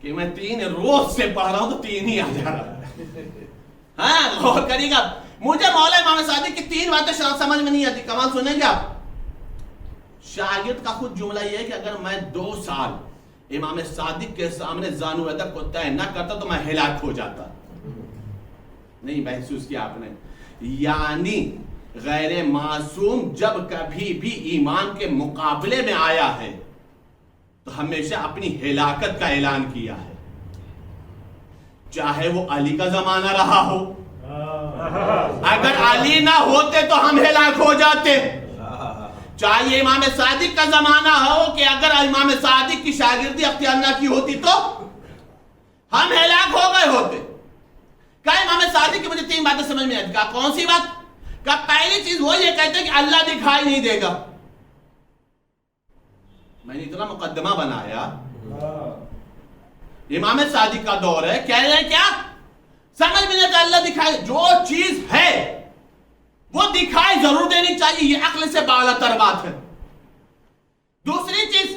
کہ میں 3 روز سے پڑھ رہا ہوں تو 3 ہی آ جا رہا ہے. ہاں, غور کریے گا. مجھے مولا امام صادق کی 3 باتیں سمجھ میں نہیں آتی. کمال سنیں گے آپ. شاگرد کا خود جملہ یہ ہے کہ اگر میں 2 سال امام صادق کے سامنے زانو ادب کو طے نہ کرتا تو میں ہلاک ہو جاتا. نہیں محسوس کیا آپ نے؟ یعنی غیر معصوم جب کبھی بھی ایمان کے مقابلے میں آیا ہے تو ہمیشہ اپنی ہلاکت کا اعلان کیا ہے, چاہے وہ علی کا زمانہ رہا ہو. اگر علی نہ ہوتے تو ہم ہلاک ہو جاتے. چاہے امام صادق کا زمانہ ہو کہ اگر امام صادق کی شاگردی اختیار نہ کی ہوتی تو ہم ہلاک ہو گئے ہوتے. کہا امام صادق کی مجھے 3 باتیں سمجھ میں آتی. کہا کون سی بات؟ کہا پہلی چیز وہ یہ کہتے ہیں کہ اللہ دکھائی نہیں دے گا. میں نے اتنا مقدمہ بنایا, امام صادق کا دور ہے, کہہ رہے ہیں کیا سمجھ میں نہیں آتا اللہ دکھائی. جو چیز ہے وہ دکھائی ضرور دینی چاہیے, یہ عقل سے بالا تر بات ہے. دوسری چیز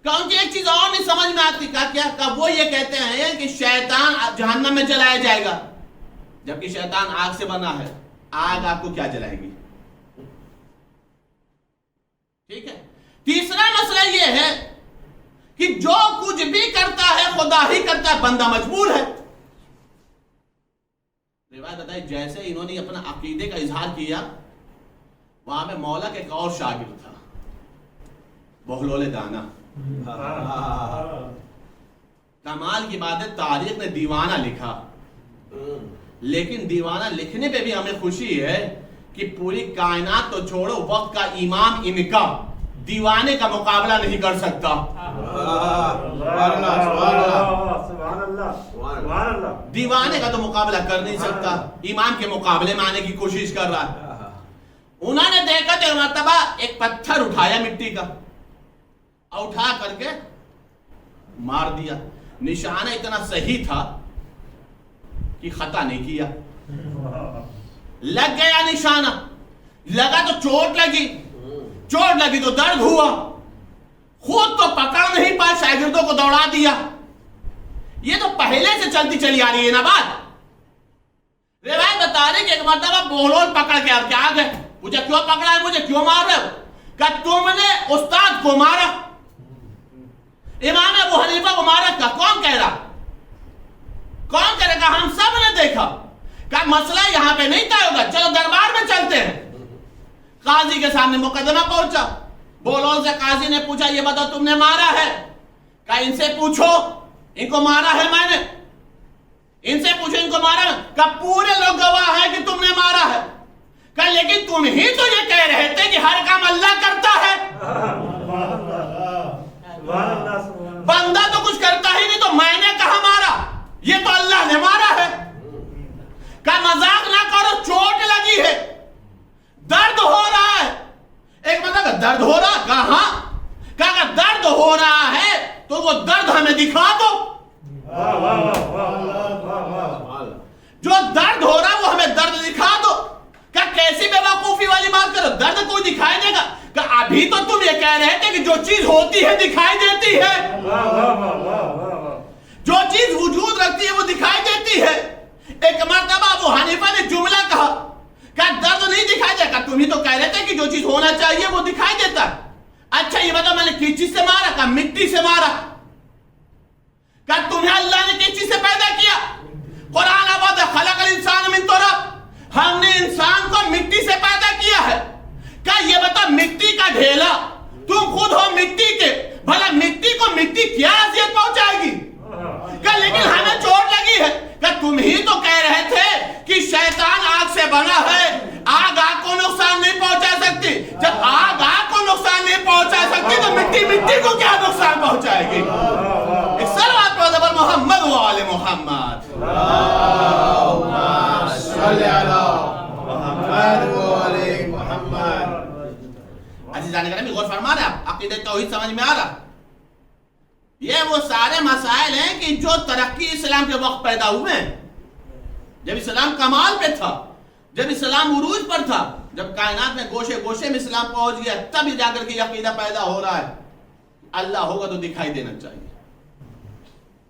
کہوں کہ ایک چیز اور نہیں سمجھ میں آتی. کہا وہ یہ کہتے ہیں کہ شیطان جہنم میں جلایا جائے گا, جبکہ شیطان آگ سے بنا ہے. آگ آپ کو کیا جلائے گی؟ ٹھیک ہے. تیسرا مسئلہ یہ ہے کہ جو کچھ بھی کرتا ہے خدا ہی کرتا ہے, بندہ مجبور ہے. روایت بتائی جیسے انہوں نے اپنا عقیدے کا اظہار کیا, وہاں میں مولا کے ایک اور شاگرد تھا, بہلول دانا. کمال کی بات ہے, تاریخ نے دیوانہ لکھا, لیکن دیوانہ لکھنے پہ بھی ہمیں خوشی ہے کہ پوری کائنات تو چھوڑو, وقت کا امام ان کا دیوانے کا مقابلہ نہیں کر سکتا. سبحان اللہ. دیوانے کا تو مقابلہ کر نہیں سکتا، ایمان کے مقابلے میں آنے کی کوشش کر رہا ہے. انہوں نے دیکھا تو مرتبہ ایک پتھر اٹھایا مٹی کا، اٹھا کر کے مار دیا. نشانہ اتنا صحیح تھا کہ خطا نہیں کیا. لگ گیا نشانہ، لگا تو چوٹ لگی، چوٹ لگی تو درد ہوا، خود تو پکڑ نہیں پائے، شاگردوں کو دوڑا دیا. یہ تو پہلے سے چلتی چلی آ رہی ہے نا بات. روایت بتا رہی کہ ایک مرتبہ بولول پکڑ کے آ گئے، مجھے کیوں پکڑا ہے، مجھے کیوں مار رہے ہو؟ کہ تم نے استاد کو مارا، امام ابو حنیفہ کو مارا. کا کون کہہ رہا، کون کہہ رہا؟ ہم سب نے دیکھا. کہ مسئلہ یہاں پہ نہیں طے ہوگا، چلو دربار میں چلتے ہیں. قاضی کے سامنے مقدمہ پہنچا، بولول سے قاضی نے پوچھا یہ بتاؤ تم نے مارا ہے؟ کہ ان سے پوچھو، ان کو مارا ہے میں نے، ان سے پوچھو ان کو مارا ہے. کہ پورے لوگ گواہ ہیں کہ تم نے مارا ہے. کہ لیکن تم ہی تو یہ کہہ رہے تھے کہ ہر کام اللہ کرتا ہے، بندہ تو کچھ کرتا ہی نہیں، تو میں نے کہاں مارا، یہ تو اللہ نے مارا ہے. کہ مذاق نہ کرو، چوٹ لگی ہے، درد ہو رہا ہے. ایک مطلب درد ہو رہا کہاں؟ کہ اگر درد ہو رہا ہے تو وہ درد ہمیں دکھا دو. جو درد ہو رہا ہے وہ ہمیں درد دکھا دو. کہ کیسی بے وقوفی والی بات کرو، درد کوئی دکھائی دے گا؟ کہ ابھی تو تم یہ کہہ رہے تھے کہ جو چیز ہوتی ہے دکھائی دیتی ہے، جو چیز وجود رکھتی ہے وہ دکھائی دیتی ہے. ایک مرتبہ ابو حنیفہ نے جملہ کہا کہ درد نہیں دکھائی دے گا، تم ہی تو کہہ رہے تھے کہ جو چیز ہونا چاہیے وہ دکھائی دیتا ہے. اچھا یہ بتاؤ میں نے کس چیز سے مارا؟ کہ مٹی سے مارا. کہ تمہیں اللہ نے کس چیز سے پیدا کیا؟ قرآن آباد خلق الانسان من تراب، ہم نے انسان کو مٹی سے پیدا کیا ہے. کہ یہ بتا مٹی کا ڈھیلا، تم خود ہو مٹی کے، بھلا مٹی کو مٹی کیا اذیت پہنچائے گی؟ کہ لیکن ہمیں چوٹ لگی ہے. کہ تم ہی تو کہہ رہے تھے کہ شیطان آگ سے بنا ہے، آگ کو نقصان نہیں پہنچا سکتی. جب آگ کو نقصان نہیں پہنچا سکتی تو مٹی کو کیا نقصان پہنچائے گی؟ ایک سلوات پڑھو زبر محمد و آل محمد. اللہم صلی علی محمد و آل محمد. عزیزان گرامی غور فرما رہے آپ، عقیدہ توحید سمجھ میں آ رہا؟ یہ وہ سارے مسائل ہیں کہ جو ترقی اسلام کے وقت پیدا ہوئے ہیں. جب اسلام کمال پہ تھا، جب اسلام عروج پر تھا، جب کائنات میں گوشے گوشے میں اسلام پہنچ گیا، تب جا کر کے یہ عقیدہ پیدا ہو رہا ہے اللہ ہوگا تو دکھائی دینا چاہیے.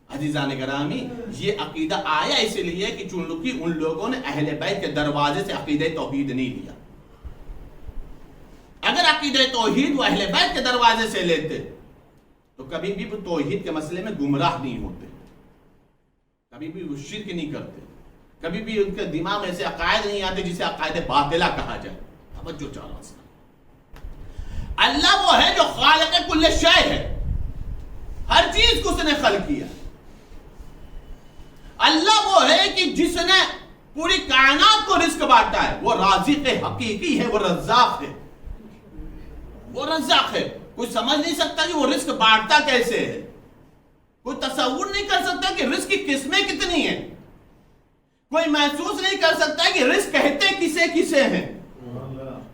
عزیزان گرامی یہ عقیدہ آیا اس لیے کہ چونکہ ان لوگوں نے اہل بیت کے دروازے سے عقیدہ توحید نہیں لیا. اگر عقیدہ توحید وہ اہل بیت کے دروازے سے لیتے تو کبھی بھی وہ توحید کے مسئلے میں گمراہ نہیں ہوتے، کبھی بھی وہ شرک نہیں کرتے، کبھی بھی ان کے دماغ میں ایسے عقائد نہیں آتے جسے عقائد باطلہ کہا جائے. توجہ چاہو، اللہ وہ ہے جو خالق کل شے ہے، ہر چیز کو اس نے خلق کیا. اللہ وہ ہے کہ جس نے پوری کائنات کو رزق بانٹا ہے، وہ رازق حقیقی ہے، وہ رزاق ہے، وہ رزاق ہے. کوئی سمجھ نہیں سکتا کہ وہ رزق بانٹتا کیسے ہے، کوئی تصور نہیں کر سکتا کہ رزق کی قسمیں کتنی ہیں، کوئی محسوس نہیں کر سکتا کہ رزق کہتے کسے کسے ہیں،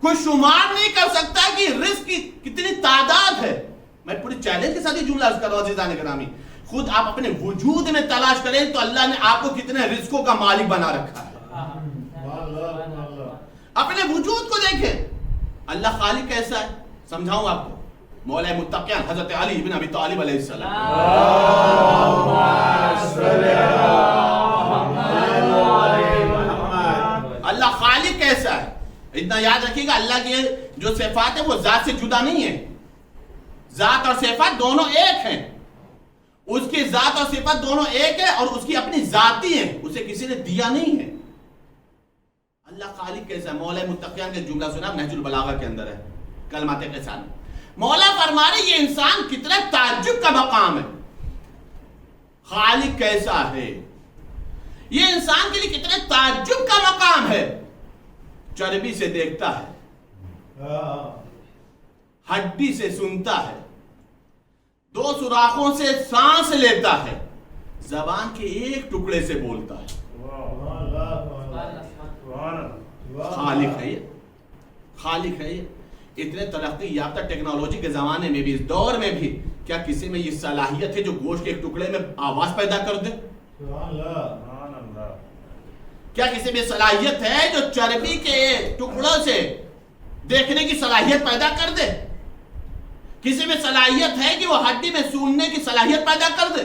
کوئی شمار نہیں کر سکتا کہ رزق کی کتنی تعداد ہے. میں پوری چیلنج کے ساتھ یہ جملہ عرض کر رہا ہوں عزیزان گرامی، خود آپ اپنے وجود میں تلاش کریں تو اللہ نے آپ کو کتنے رزقوں کا مالک بنا رکھا ہے. اپنے وجود کو دیکھیں، اللہ خالق کیسا ہے سمجھاؤں آپ کو. مولا متقیان حضرت علی بن ابی طالب علیہ السلام، اللہ خالق کیسا ہے اتنا یاد رکھیے گا. اللہ کی جو صفات ہے وہ ذات سے جدا نہیں ہے، ذات اور صفات دونوں ایک ہیں. اس کی ذات اور صفات دونوں ایک ہے اور اس کی اپنی ذاتی ہیں، اسے کسی نے دیا نہیں ہے. اللہ خالق کیسا ہے؟ مولا متقیان کے جملہ سنا نہج البلاغہ کے اندر ہے، کلمات کے ساتھ. مولا فرما رہے یہ انسان کتنا تعجب کا مقام ہے. خالق کیسا ہے، یہ انسان کے لیے کتنے تعجب کا مقام ہے. چربی سے دیکھتا ہے، ہڈی سے سنتا ہے، دو سوراخوں سے سانس لیتا ہے، زبان کے ایک ٹکڑے سے بولتا ہے. خالق ہے یہ، خالق ہے یہ. اتنے ترقی یافتہ ٹیکنالوجی کے زمانے میں بھی، اس دور میں بھی، کیا کسی میں یہ صلاحیت ہے جو گوشت کے ایک ٹکڑے میں آواز پیدا کر دے؟ کیا کسی میں صلاحیت ہے جو چربی کے ٹکڑوں سے دیکھنے کی صلاحیت پیدا کر دے؟ کسی میں صلاحیت ہے کہ وہ ہڈی میں سوننے کی صلاحیت پیدا کر دے؟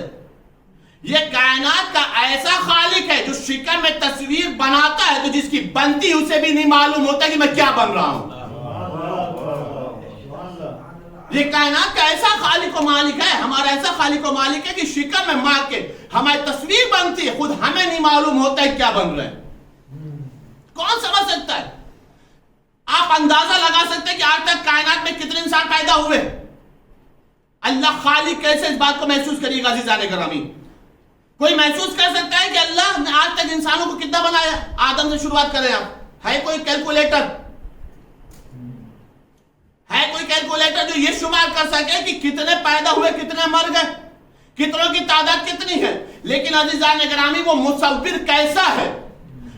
یہ کائنات کا ایسا خالق ہے جو شکل میں تصویر بناتا ہے تو جس کی بنتی اسے بھی نہیں معلوم ہوتا کہ میں کیا بن رہا ہوں. یہ کائنات کا ایسا خالق و مالک ہے، ہمارا ایسا خالق و مالک ہے کہ شکل میں مار کے ہماری تصویر بنتی ہے، خود ہمیں نہیں معلوم ہوتا ہے کیا بن رہے ہیں. کون سمجھ سکتا ہے؟ آپ اندازہ لگا سکتے ہیں کہ آج تک کائنات میں کتنے انسان پیدا ہوئے؟ اللہ خالق کیسے اس بات کو محسوس کریے گا عزیزان گرامی؟ کوئی محسوس کر سکتا ہے کہ اللہ نے آج تک انسانوں کو کتنا بنایا؟ آدم سے شروعات کریں آپ. ہے کوئی کیلکولیٹر؟ ہے کوئی کیلکولیٹر جو یہ شمار کر سکے کہ کتنے پیدا ہوئے، کتنے مر گئے، کتنوں کی تعداد کتنی ہے؟ لیکن عزیزان گرامی وہ مصور کیسا ہے،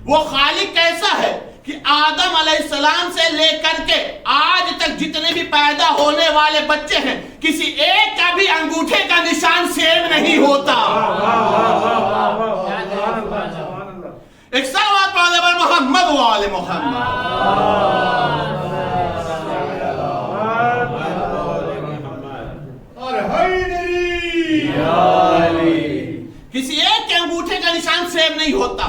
وہ خالق کیسا ہے کہ آدم علیہ السلام سے لے کر کے آج تک جتنے بھی پیدا ہونے والے بچے ہیں کسی ایک کا بھی انگوٹھے کا نشان سیم نہیں ہوتا. ایک صلوات پڑھنے پر محمد و آل محمد. کسی ایک کے انگوٹھے کا نشان سیم نہیں ہوتا.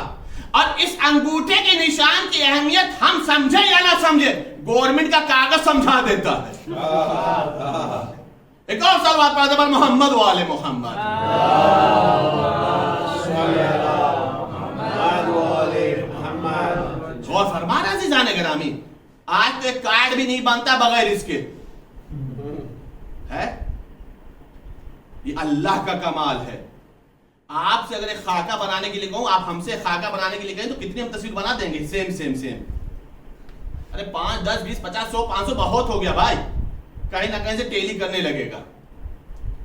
اور اس انگوٹھے کے نشان کی اہمیت ہم سمجھے یا نہ سمجھے، گورنمنٹ کا کاغذ سمجھا دیتا ہے. ایک اور صلوات پڑھتے پر محمد و آل محمد. اور فرمان عزیزان گرامی، آج تو ایک کارڈ بھی نہیں بنتا بغیر اس کے. ہے یہ اللہ کا کمال ہے. آپ سے اگر ایک خاکہ بنانے کے لیے کہوں، آپ ہم سے خاکہ بنانے کے لیے کہیں تو کتنی ہم تصویر بنا دیں گے؟ Same same same. ارے 5 10 20 50 100 500 بہت ہو گیا بھائی، کہیں نہ کہیں سے ٹیلی کرنے لگے گا.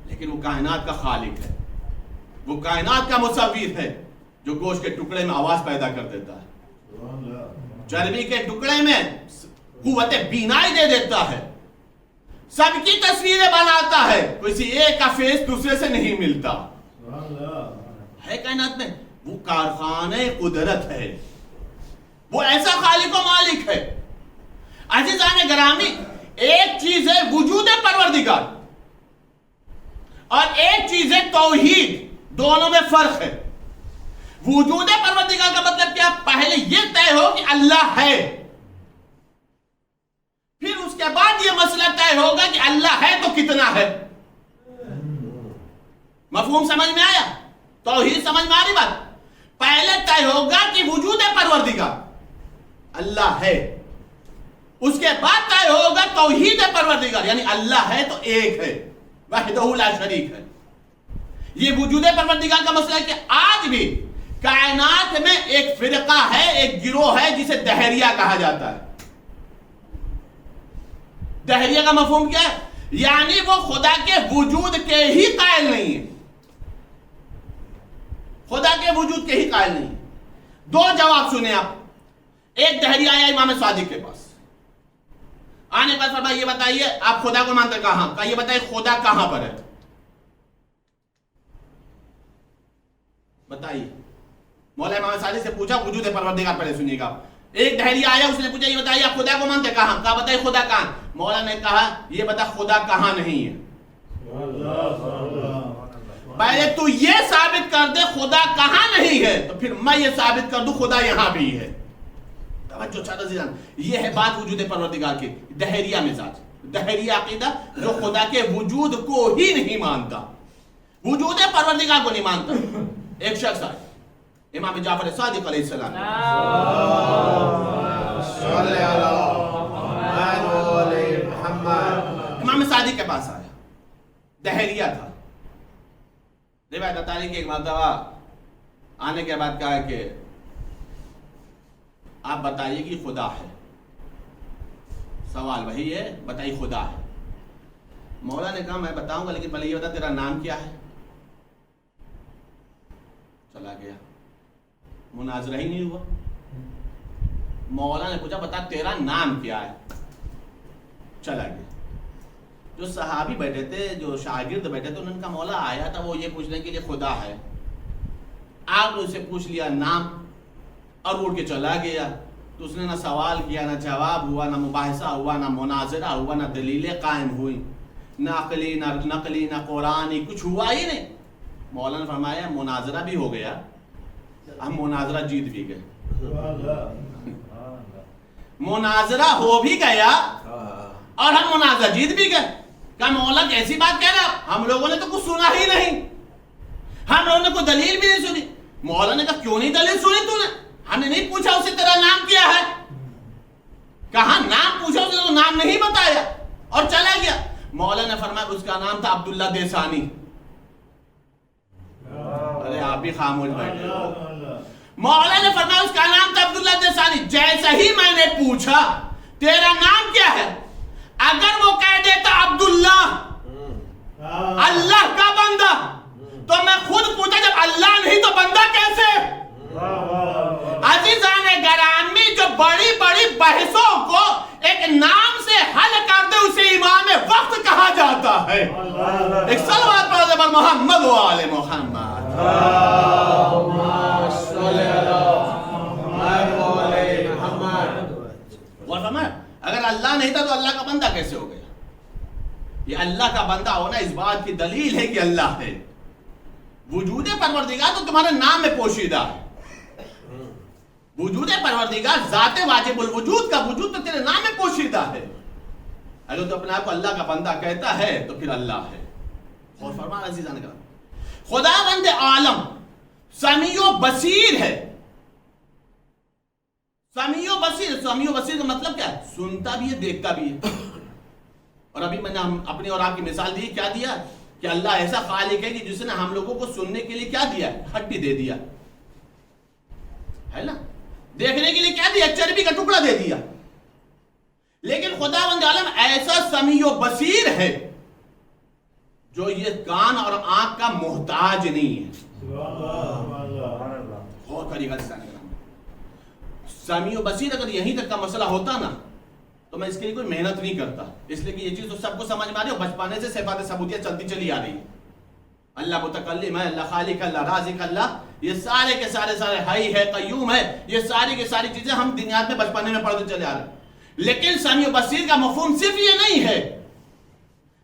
لیکن وہ کائنات کا خالق ہے، وہ کائنات کا مصور ہے جو گوشت کے ٹکڑے میں آواز پیدا کر دیتا ہے، چربی کے ٹکڑے میں قوت بینائی دے دیتا ہے، سب کی تصویریں بناتا ہے، کسی ایک کا فیس دوسرے سے نہیں ملتا. ہے کائنات میں وہ کارخانے قدرت ہے، وہ ایسا خالق و مالک ہے. عزیزان گرامی، ایک چیز ہے وجود پروردگار اور ایک چیز ہے توحید، دونوں میں فرق ہے. وجود پروردگار کا مطلب کیا؟ پہلے یہ طے ہو کہ اللہ ہے، پھر اس کے بعد یہ مسئلہ طے ہوگا کہ اللہ ہے تو کتنا ہے. مفہوم سمجھ میں آیا؟ توحید سمجھ میں آ رہی بات؟ پہلے طے ہوگا کہ وجود پروردگار اللہ ہے، اس کے بعد طے ہوگا توحید پروردگار، یعنی اللہ ہے تو ایک ہے، وحدہ لا شریک ہے. یہ وجود پروردگار کا مسئلہ ہے کہ آج بھی کائنات میں ایک فرقہ ہے، ایک گروہ ہے جسے دہریہ کہا جاتا ہے. دہریہ کا مفہوم کیا ہے؟ یعنی وہ خدا کے وجود کے ہی قائل نہیں ہے، خدا کے وجود کے ہی قائل نہیں. دو جواب سنیں آپ. ایک دہریہ آیا امام صادق کے پاس، آنے پر فرمایا یہ بتائیے آپ خدا کو مانتے کہاں؟ کہا یہ بتائیے خدا کہاں پر ہے؟ بتائیے. مولا امام صادق سے پوچھا وجود پروردگار، پہلے سنیے گا. ایک دہریہ آیا، اس نے پوچھا یہ بتائیے آپ خدا کو مانتے کہاں؟ کہا بتائیے خدا کہاں؟ مولا نے کہا یہ بتا خدا کہاں نہیں ہے. پہلے تو یہ ثابت کر دے خدا کہاں نہیں ہے، تو پھر میں یہ ثابت کر دوں خدا یہاں بھی ہے. توجہ چاہتا عزیزان، یہ ہے بات وجود پروردگار کی. دہریہ مزاج، دہریہ عقیدہ جو خدا کے وجود کو ہی نہیں مانتا، وجود پروردگار کو نہیں مانتا. ایک شخص آئے امام جعفر صادق علیہ السلام، امام صادق کے پاس آیا، دہریہ تھا. روایت بتا رہی کہ ایک مرتبہ آنے کے بعد کہا کہ آپ بتائیے کہ خدا ہے. سوال وہی ہے، بتائیے خدا ہے. مولا نے کہا میں بتاؤں گا لیکن پہلے یہ بتا تیرا نام کیا ہے. چلا گیا, مناظرہ ہی نہیں ہوا. مولا نے پوچھا بتا تیرا نام کیا ہے, چلا گیا. جو صحابی بیٹھے تھے, جو شاگرد بیٹھے تھے, انہوں نے کہا مولا آیا تھا وہ یہ پوچھنے کے لیے خدا ہے, آپ نے اسے پوچھ لیا نام اور اڑ کے چلا گیا. تو اس نے نہ سوال کیا, نہ جواب ہوا, نہ مباحثہ ہوا, نہ مناظرہ ہوا, نہ دلیلیں قائم ہوئی, نہ عقلی نہ نقلی نہ قرآنی, کچھ ہوا ہی نہیں. مولا نے فرمایا مناظرہ بھی ہو گیا, ہم مناظرہ جیت بھی گئے. مناظرہ ہو بھی گیا اور ہم مناظرہ جیت بھی گئے. کہا مولا کیسی بات کہہ رہا, ہم لوگوں نے تو کچھ سنا ہی نہیں, ہم لوگوں نے کوئی دلیل بھی نہیں سنی. مولا نے کہا کیوں نہیں دلیل سنی تو نے, ہم نے نہیں پوچھا اسے تیرا نام کیا ہے. کہا نام پوچھا اسے تو نام نہیں بتایا اور چلا گیا. مولا نے فرمایا اس کا نام تھا عبداللہ دیسانی. ارے آپ بھی خاموش بیٹھے. مولا نے فرمایا اس کا نام تھا عبداللہ دیسانی. جیسا ہی میں نے پوچھا تیرا نام کیا ہے, اگر وہ کہہ دیتا عبداللہ اللہ کا بندہ, تو میں خود پوچھا جب اللہ نہیں تو بندہ کیسے. عزیزان گرامی, جو بڑی بڑی بحثوں کو ایک نام سے حل کرتے اسے امام وقت کہا جاتا ہے. ایک صلوات پڑھو زبر محمد و آل محمد. اگر اللہ نہیں تھا تو اللہ کا بندہ کیسے ہو گیا. یہ اللہ کا بندہ ہونا اس بات کی دلیل ہے کہ اللہ ہے. وجود پروردگار تو تمہارے نام میں پوشیدہ ہے. وجود پروردگار ذات واجب الوجود کا وجود تو تیرے نام میں پوشیدہ ہے. اگر تو اپنے آپ کو اللہ کا بندہ کہتا ہے تو پھر اللہ ہے. اور فرمان عزیزان کرام, خداوند عالم سمیع و بصیر ہے. سمیع و بصیر, سمیع و بصیر کا مطلب کیا ہے, سنتا بھی ہے دیکھتا بھی ہے. اور ابھی میں نے اپنی اور آپ کی مثال دی, کیا دیا کہ اللہ ایسا خالق ہے کہ جس نے ہم لوگوں کو سننے کے لیے کیا دیا, ہڈی دے دیا ہے نا, دیکھنے کے لیے کیا دیا, چربی کا ٹکڑا دے دیا. لیکن خداوند عالم ایسا سمیع و بصیر ہے جو یہ کان اور آنکھ کا محتاج نہیں ہے. اور طریقہ سے سمیع و بصیر اگر یہیں تک کا مسئلہ ہوتا نا تو میں اس کے لیے کوئی محنت نہیں کرتا, اس لیے کہ یہ چیز تو سب کو سمجھ میں آ رہی ہے, بچپنے سے صفات ثبوتیہ چلتی چلی آ رہی ہے. اللہ متکلم ہے, اللہ خالق ہے, اللہ رازق اللہ, یہ سارے کے سارے حی ہے, قیوم ہے, یہ ساری کی ساری چیزیں ہم دنیات میں بچپنے میں پڑھتے چلے آ رہے ہیں. لیکن سمیع و بصیر کا مفہوم صرف یہ نہیں ہے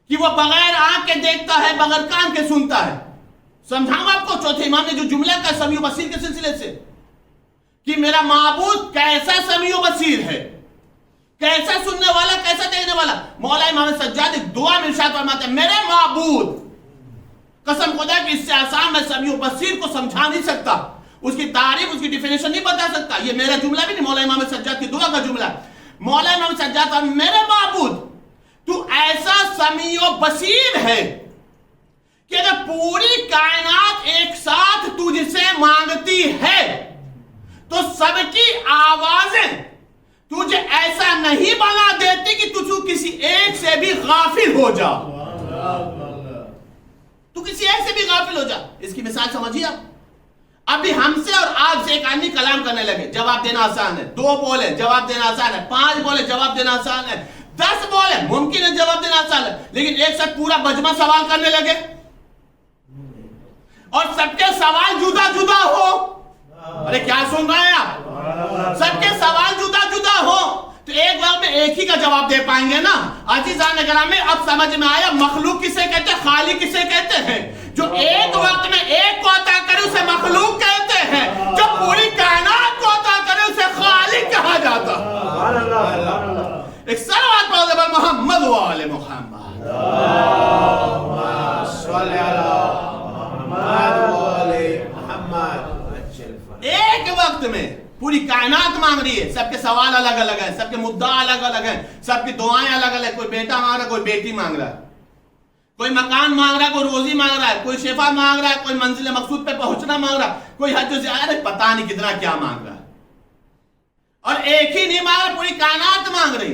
کہ وہ بغیر آنکھ کے دیکھتا ہے, بغیر کان کے سنتا ہے. سمجھاؤں آپ کو چوتھے امام نے جو جملہ کا سمیع و بصیر کے سلسلے سے, کہ میرا معبود کیسا سمیع و بصیر ہے, کیسا سننے والا, کیسا دیکھنے والا. مولا امام سجاد ایک دعا میں ارشاد فرماتے ہیں, میرے معبود, قسم خدا کہ اس سے آسان میں سمیع و بصیر کو سمجھا نہیں سکتا, اس کی تعریف, اس کی ڈیفینیشن نہیں بتا سکتا. یہ میرا جملہ بھی نہیں, مولا امام سجاد کی دعا کا جملہ. مولا امام سجاد فرماتے ہیں, میرے معبود تو ایسا سمیع و بصیر ہے کہ اگر پوری کائنات ایک ساتھ تجھ سے مانگتی ہے تو سب کی آوازیں تجھے ایسا نہیں بنا دیتی کہ تجھو کسی ایک سے بھی غافل ہو جا. تو کسی ایک سے بھی غافل ہو جا. اس کی مثال سمجھیے آپ. ابھی ہم سے اور آپ سے ایک آدمی کلام کرنے لگے, جواب دینا آسان ہے. 2 بولے جواب دینا آسان ہے, 5 بولے جواب دینا آسان ہے, 10 بولے ممکن ہے جواب دینا آسان ہے. لیکن ایک ساتھ پورا مجمع سوال کرنے لگے اور سب کے سوال جدا جدا ہو. ارے کیا سن رہے ہیں آپ, سب کے سوال جدا جدا ہو تو ایک وقت میں ایک ہی کا جواب دے پائیں گے نا. عزیزان گرامی, اب سمجھ میں آیا مخلوق کسے کہتے ہیں, خالق کسے کہتے ہیں. جو ایک وقت میں ایک کو عطا کرے اسے مخلوق کہتے ہیں, جو پوری کائنات کو عطا کرے اسے خالق کہا جاتا. ایک صلوات پڑھو زبر محمد و آل محمد. ایک وقت میں پوری کائنات مانگ رہی ہے, سب کے سوال الگ الگ ہیں, سب کے مدعا الگ الگ ہیں, سب کی دعائیں الگ الگ. کوئی بیٹا مانگ رہا ہے, کوئی بیٹی مانگ رہا ہے, کوئی مکان مانگ رہا ہے, کوئی روزی مانگ رہا ہے, کوئی شفا مانگ رہا ہے, کوئی منزل مقصود پہ پہنچنا مانگ رہا ہے, کوئی حج و زیارت, پتہ نہیں کتنا کیا مانگ رہا ہے. اور ایک ہی نہیں مانگ رہا, پوری کائنات مانگ رہی.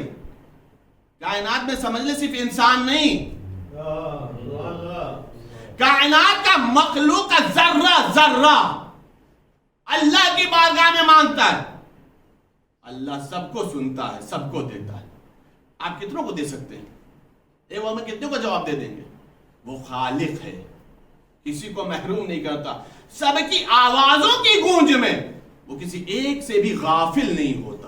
کائنات میں سمجھ لے صرف انسان نہیں, کائنات کا مخلوق کا ذرہ ذرہ اللہ کی بارگاہ میں مانگتا ہے. اللہ سب کو سنتا ہے, سب کو دیتا ہے. آپ کتنوں کو دے سکتے ہیں؟ ایک وقت میں کتنے کو جواب دے دیں گے؟ وہ خالق ہے, کسی کو محروم نہیں کرتا. سب کی آوازوں کی گونج میں وہ کسی ایک سے بھی غافل نہیں ہوتا,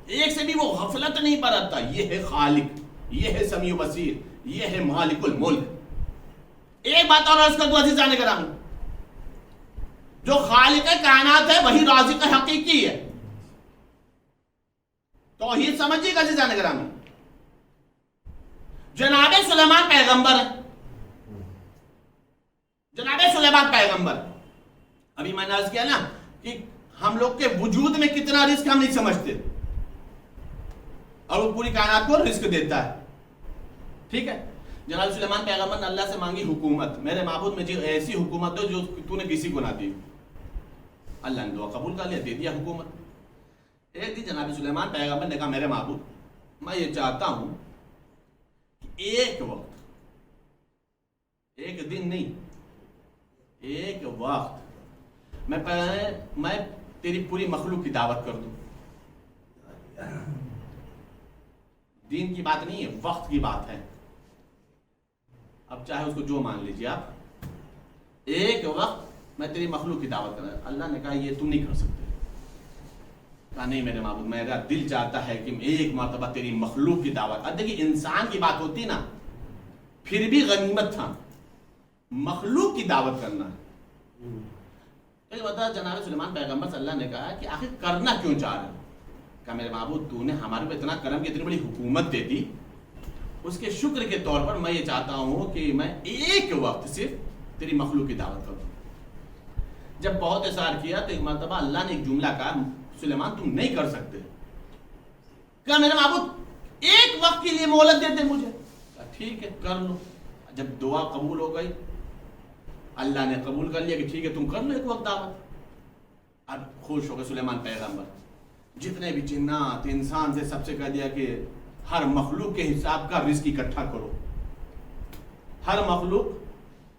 ایک سے بھی وہ غفلت نہیں برتتا. یہ ہے خالق, یہ ہے سمیع بصیر, یہ ہے مالک الملک. ایک بات اور عرض کر دوں عزیزان کرام, جو خالق کائنات ہے وہی رازق حقیقی ہے. توحید سمجھیے گا عزیزان کرام. جناب سلیمان پیغمبر ہے, جناب سلیمان پیغمبر. ابھی میں نے عرض کیا نا کہ ہم لوگ کے وجود میں کتنا رزق ہم نہیں سمجھتے, اور وہ پوری کائنات کو رزق دیتا ہے. ٹھیک ہے, جناب سلیمان پیغمبر نے اللہ سے مانگی حکومت. میرے معبود میں جو ایسی حکومت ہو جو تو نے کسی کو نہ دی. اللہ نے دعا قبول کر لیا, دے دیا حکومت. ایک دن جناب سلیمان پیغمبر نے کہا میرے معبود میں یہ چاہتا ہوں کہ ایک وقت, ایک دن نہیں, ایک وقت میں تیری پوری مخلوق کی دعوت کر دوں. دین کی بات نہیں ہے, وقت کی بات ہے. اب چاہے اس کو جو مان لیجیے آپ, ایک وقت میں تیری مخلوق کی دعوت کر رہا ہوں. اللہ نے کہا یہ تم نہیں کر سکتے. کہا نہیں میرے معبود, میرا دل چاہتا ہے کہ ایک مرتبہ تیری مخلوق کی دعوت. اب دیکھیے انسان کی بات ہوتی نا پھر بھی غنیمت تھا, مخلوق کی دعوت کرنا ہے. ایک بتا جناب سلیمان پیغمبر صلی اللہ نے کہا کہ آخر کرنا کیوں چاہ رہے ہو؟ کہا میرے معبود تو نے ہمارے پہ اتنا کرم کی اتنی بڑی حکومت دے دی, اس کے شکر کے طور پر میں یہ چاہتا ہوں کہ میں ایک وقت صرف تیری مخلوق کی دعوت کروں. جب بہت اصرار کیا تو ایک مرتبہ اللہ نے ایک جملہ کہا, سلیمان تم نہیں کر سکتے. کہا میرے معبود ایک وقت کے لیے مہلت دیتے مجھے. کہا ٹھیک ہے کر لو. جب دعا قبول ہو گئی, اللہ نے قبول کر لیا کہ ٹھیک ہے تم کر لو ایک وقت دعوت. اب خوش ہو گئے سلیمان پیغمبر. جتنے بھی جنات انسان سے سب سے کہہ دیا کہ ہر مخلوق کے حساب کا رزق اکٹھا کرو. ہر مخلوق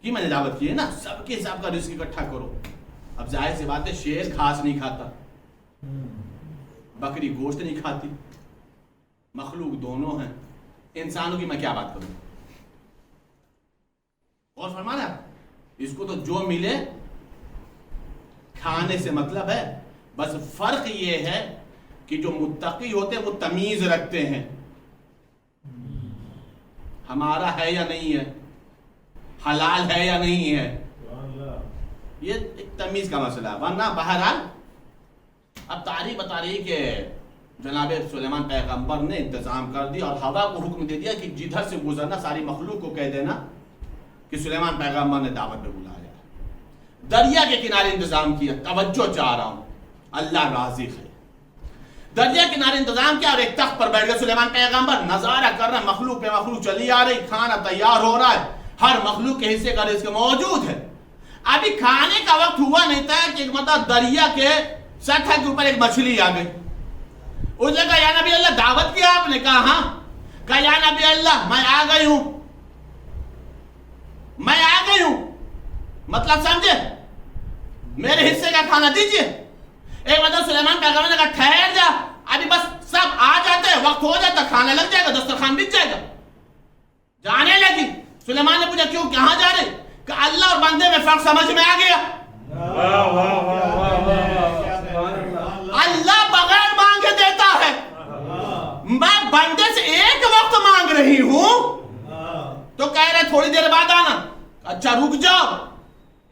کی میں نے دعوت کی ہے نا, سب کے حساب کا رزق اکٹھا کرو. اب ظاہر سی بات ہے شیر گھاس نہیں کھاتا, بکری گوشت نہیں کھاتی, مخلوق دونوں ہیں. انسانوں کی میں کیا بات کروں. اور فرمانا اس کو تو جو ملے کھانے سے مطلب ہے. بس فرق یہ ہے کہ جو متقی ہوتے ہیں وہ تمیز رکھتے ہیں, ہمارا ہے یا نہیں ہے, حلال ہے یا نہیں ہے. یہ ایک تمیز کا مسئلہ ہے. ورنہ بہرحال اب تاریخ بتا رہی کہ جناب سلیمان پیغمبر نے انتظام کر دیا اور ہوا کو حکم دے دیا کہ جدھر سے گزرنا ساری مخلوق کو کہہ دینا کہ سلیمان پیغمبر نے دعوت پہ بلایا. دریا کے کنارے انتظام کیا. توجہ چاہ رہا ہوں, اللہ رازق ہے. دریا کے کنارے انتظام کیا اور ایک تخت پر بیٹھ گئے سلیمان پیغمبر. نظارہ کر رہا, مخلوق پہ مخلوق چلی آ رہی, کھانا تیار ہو رہا ہے, ہر مخلوق کے حصے کا رزق موجود ہے. ابھی کھانے کا وقت ہوا نہیں تھا کہ ایک مطلب دریا کے سطح کے اوپر ایک مچھلی آ گئی. اس نے کہا یا نبی اللہ دعوت کیا آپ نے؟ کہا ہاں. کہا یا نبی اللہ میں آ گئی ہوں, میں آ گئی ہوں. مطلب سمجھے, میرے حصے کا کھانا دیجئے. ایک مطلب سلیمان پیغمبر نے کہا ٹھہر جا, ابھی بس سب آ جاتے, وقت ہو جاتا, کھانا لگ جائے گا, دسترخوان بچ جائے گا. جانے لگی. سلیمان نے پوچھا کیوں, کہاں جا رہے؟ کہ اللہ اور بندے میں فرق سمجھ میں آ گیا. اللہ بغیر مانگے دیتا ہے, میں بندے سے ایک وقت مانگ رہی ہوں تو کہہ رہے تھوڑی دیر بعد آنا. اچھا رک جاؤ,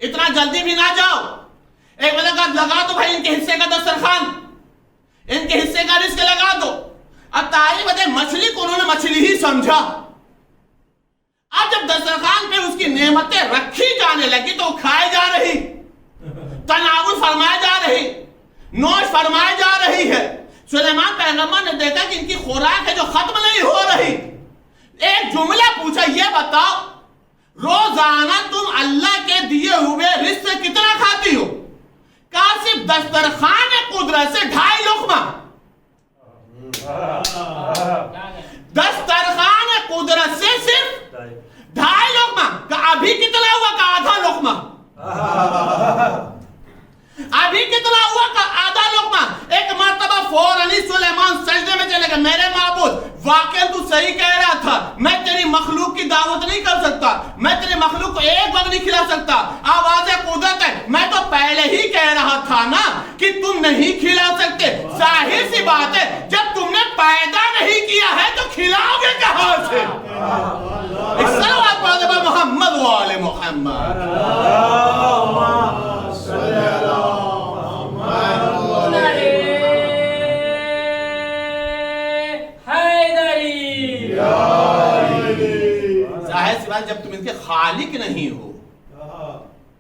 اتنا جلدی بھی نہ جاؤ. ایک بندہ کہا لگا دو بھائی ان کے حصے کا دسترخوان, ان کے حصے کا رزق لگا دو. اب تاریخ بتائے مچھلی کو انہوں نے مچھلی ہی سمجھا. اب جب دسترخوان پہ اس کی نعمتیں رکھی جانے لگی تو کھائے جا رہی, تناول فرمائے جا رہی, نوش فرمائے جا رہی ہے. سلیمان پیغمبر نے دیکھا کہ ان کی خوراک ہے جو ختم نہیں ہو رہی. ایک جملہ پوچھا, یہ بتاؤ روزانہ تم اللہ کے دیے ہوئے رزق سے کتنا کھاتی ہو؟ کہا صرف دسترخوان قدرت سے 2.5 لقمہ. دسترخوان قدرت سے کہ میرے معبود واقعا تو صحیح کہہ رہا تھا، میں تیری مخلوق کی دعوت نہیں کر سکتا، میں تیری مخلوق کو ایک وقت نہیں کھلا سکتا، آواز قدرت ہے، میں تو پہلے ہی کہہ رہا تھا نا کہ تم نہیں کھلا سکتے، ظاہر سی بات ہے جب تم نے پیدا نہیں کیا ہے تو کھلاؤ گے کہاں سے؟ صلوات پڑھو محمد و آل محمد۔ ظاہر سی بات جب تم ان کے خالق نہیں ہو،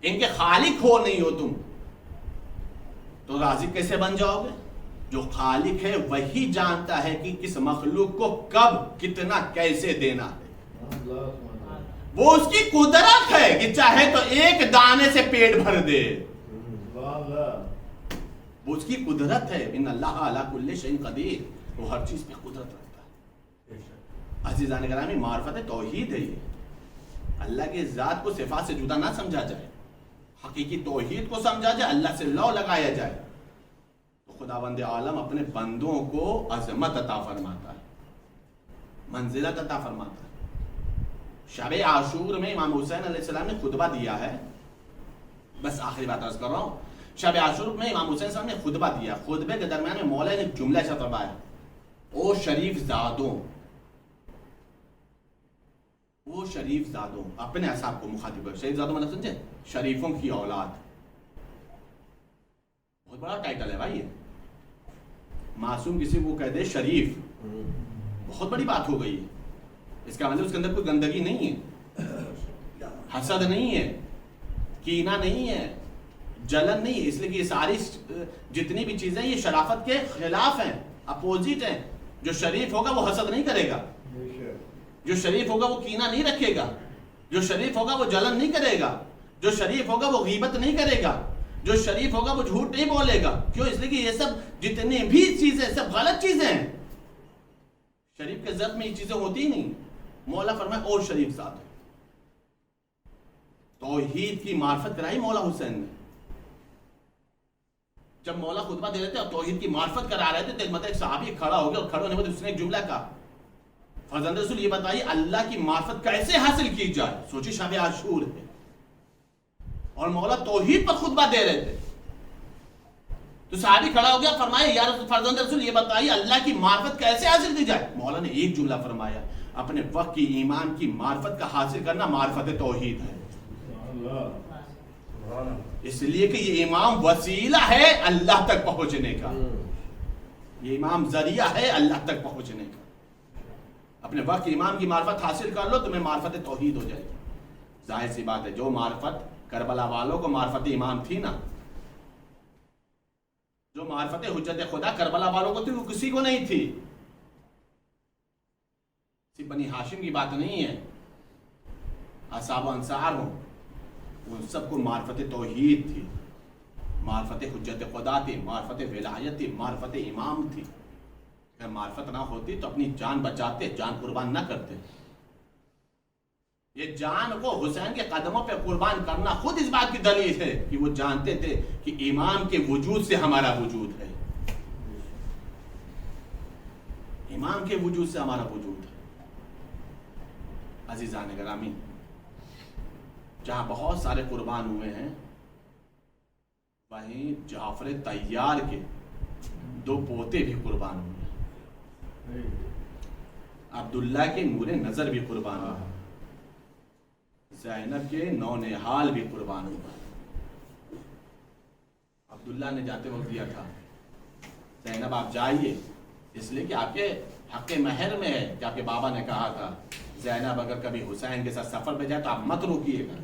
ان کے خالق ہو نہیں ہو تم، تو رازق کیسے بن جاؤ گے؟ جو خالق ہے وہی جانتا ہے کہ کس مخلوق کو کب کتنا کیسے دینا ہے، وہ اس کی قدرت ہے کہ چاہے تو ایک دانے سے پیٹ بھر دے، وہ اس کی قدرت ہے۔ ان اللہ علی کل شیء قدیر، وہ ہر چیز پہ قدرت رکھتا ہے۔ عزیزان گرامی، معرفت توحید ہے یہ، اللہ کی ذات کو صفات سے جدا نہ سمجھا جائے، حقیقی توحید کو سمجھا جائے، اللہ سے لو لگایا جائے، تو خداوند عالم اپنے بندوں کو عظمت عطا فرماتا ہے، منزلت عطا فرماتا ہے۔ شب عاشور میں امام حسین علیہ السلام نے خطبہ دیا ہے، بس آخری بات عرض کر رہا ہوں، شب عاشور میں امام حسین صاحب نے خطبہ دیا، خطبے کے درمیان میں مولا نے جملہ ایسا فرمایا، او شریف زادوں، وہ شریف زادوں، اپنے اصحاب کو مخاطب ہے، شریف زادوں مطلب سمجھے؟ شریفوں کی اولاد، بہت بڑا ٹائٹل ہے بھائی یہ، معصوم کسی کو کہہ دے شریف، بہت بڑی بات ہو گئی ہے، اس کا مطلب اس کے اندر کوئی گندگی نہیں ہے، حسد نہیں ہے، کینہ نہیں ہے، جلن نہیں ہے، اس لیے کہ یہ ساری جتنی بھی چیزیں یہ شرافت کے خلاف ہیں، اپوزٹ ہیں۔ جو شریف ہوگا وہ حسد نہیں کرے گا، جو شریف ہوگا وہ کینہ نہیں رکھے گا، جو شریف ہوگا وہ جلن نہیں کرے گا، جو شریف ہوگا وہ غیبت نہیں کرے گا، جو شریف ہوگا وہ جھوٹ نہیں بولے گا۔ کیوں؟ اس لیے کہ یہ سب جتنی بھی چیزیں سب غلط چیزیں ہیں، شریف کے ذات میں یہ چیزیں ہوتی ہی نہیں۔ مولا فرمائے اور شریف ذات، توحید کی معرفت کرائی مولا حسین نے۔ جب مولا خطبہ دے رہے تھے اور توحید کی معرفت کرا رہے تھے تو ایک صحابی کھڑا ہو گیا، اور کھڑے ہونے کے بعد اس نے ایک جملہ کہا، فرزند رسول یہ بتائیے اللہ کی معرفت کیسے حاصل کی جائے؟ سوچی شب عاشور ہے اور مولا توحید پر خطبہ دے رہے تھے، تو صحابی کھڑا ہو گیا، فرمایا یا فرزند رسول یہ بتائیے اللہ کی معرفت کیسے حاصل کی جائے؟ مولا نے ایک جملہ فرمایا، اپنے وقت کی ایمان کی معرفت کا حاصل کرنا معرفت توحید ہے۔ اس لیے کہ یہ امام وسیلہ ہے اللہ تک پہنچنے کا، یہ امام ذریعہ ہے اللہ تک پہنچنے کا۔ اپنے وقت امام کی معرفت حاصل کر لو تمہیں معرفت توحید ہو جائے گی۔ ظاہر سی بات ہے جو معرفت کربلا والوں کو معرفت امام تھی نا، جو معرفت حجت خدا کربلا والوں کو تھی وہ کسی کو نہیں تھی، صرف بنی ہاشم کی بات نہیں ہے، اصحاب و انصار ہوں، ان سب کو معرفت توحید تھی، معرفت حجت خدا تھی، معرفت ولایت تھی، معرفت امام تھی۔ اگر معرفت نہ ہوتی تو اپنی جان بچاتے، جان قربان نہ کرتے۔ یہ جان کو حسین کے قدموں پہ قربان کرنا خود اس بات کی دلیل ہے کہ وہ جانتے تھے کہ امام کے وجود سے ہمارا وجود ہے، امام کے وجود سے ہمارا وجود ہے۔ عزیزان گرامی، جہاں بہت سارے قربان ہوئے ہیں، وہیں جعفر طیار کے 2 پوتے بھی قربان ہوئے ہیں، عبداللہ کے نور نظر بھی قربان ہوئے، زینب کے نونہال بھی قربان ہوئے۔ عبداللہ نے جاتے وقت دیا تھا، زینب آپ جائیے، اس لیے کہ آپ کے حق مہر میں ہے کہ آپ کے بابا نے کہا تھا زینب اگر کبھی حسین کے ساتھ سفر پہ جائے تو آپ مت روکیے گا،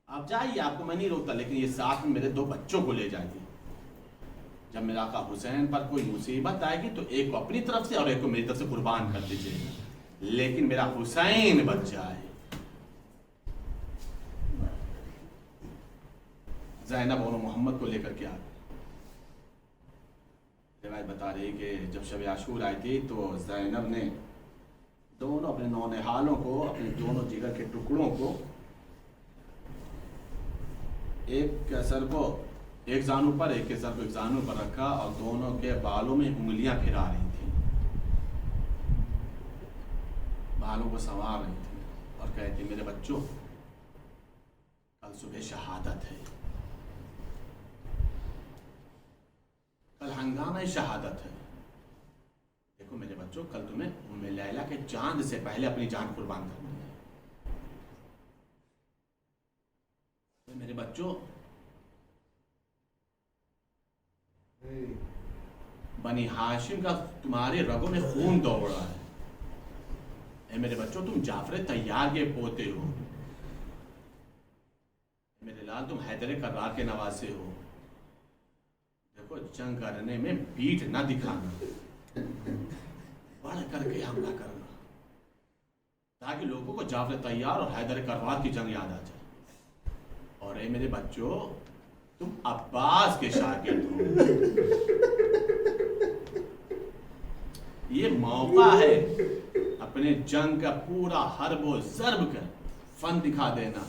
آپ جائیے، آپ کو میں نہیں روکتا، لیکن یہ ساتھ میں میرے 2 بچوں کو لے جائیے۔ جب میرا آقا حسین پر کوئی مصیبت آئے گی تو ایک کو اپنی طرف سے اور ایک کو میری طرف سے قربان کر دیجیے، لیکن میرا حسین بچ جائے۔ زینب اور محمد کو لے کر کے آئے۔ روایت بتا رہی کہ جب شب عاشور آئی تھی تو زینب نے دونوں اپنے نونہالوں کو، اپنے دونوں جگر کے ٹکڑوں کو، ایک کے سر کو ایک زانو پر، ایک کے سر کو ایک زانو پر رکھا اور دونوں کے بالوں میں انگلیاں پھرا رہی تھیں۔ نہالوں کو سنوار رہی تھی اور کہتی میرے بچوں کل صبح شہادت ہے، کل ہنگامہ شہادت ہے، دیکھو میرے بچوں کل تمہیں ام لیلہ کے چاند سے پہلے اپنی جان قربان کرنی ہے۔ تو میرے بچوں بنی ہاشم کا تمہارے رگوں میں خون دوڑ رہا ہے۔ اے میرے بچوں تم جعفر طیار کے پوتے ہو، میرے لال تم حیدر کرار کے نواسے ہو۔ دیکھو جنگ کرنے میں پیٹھ نہ دکھانا، بڑھ کر کے حملہ کرنا، تاکہ لوگوں کو جعفر طیار اور حیدر کرار کی جنگ یاد آ جائے۔ اور اے میرے بچوں تم عباس کے شاگرد ہو، یہ موقع ہے اپنے جنگ کا پورا حرب و ضرب کر فن دکھا دینا۔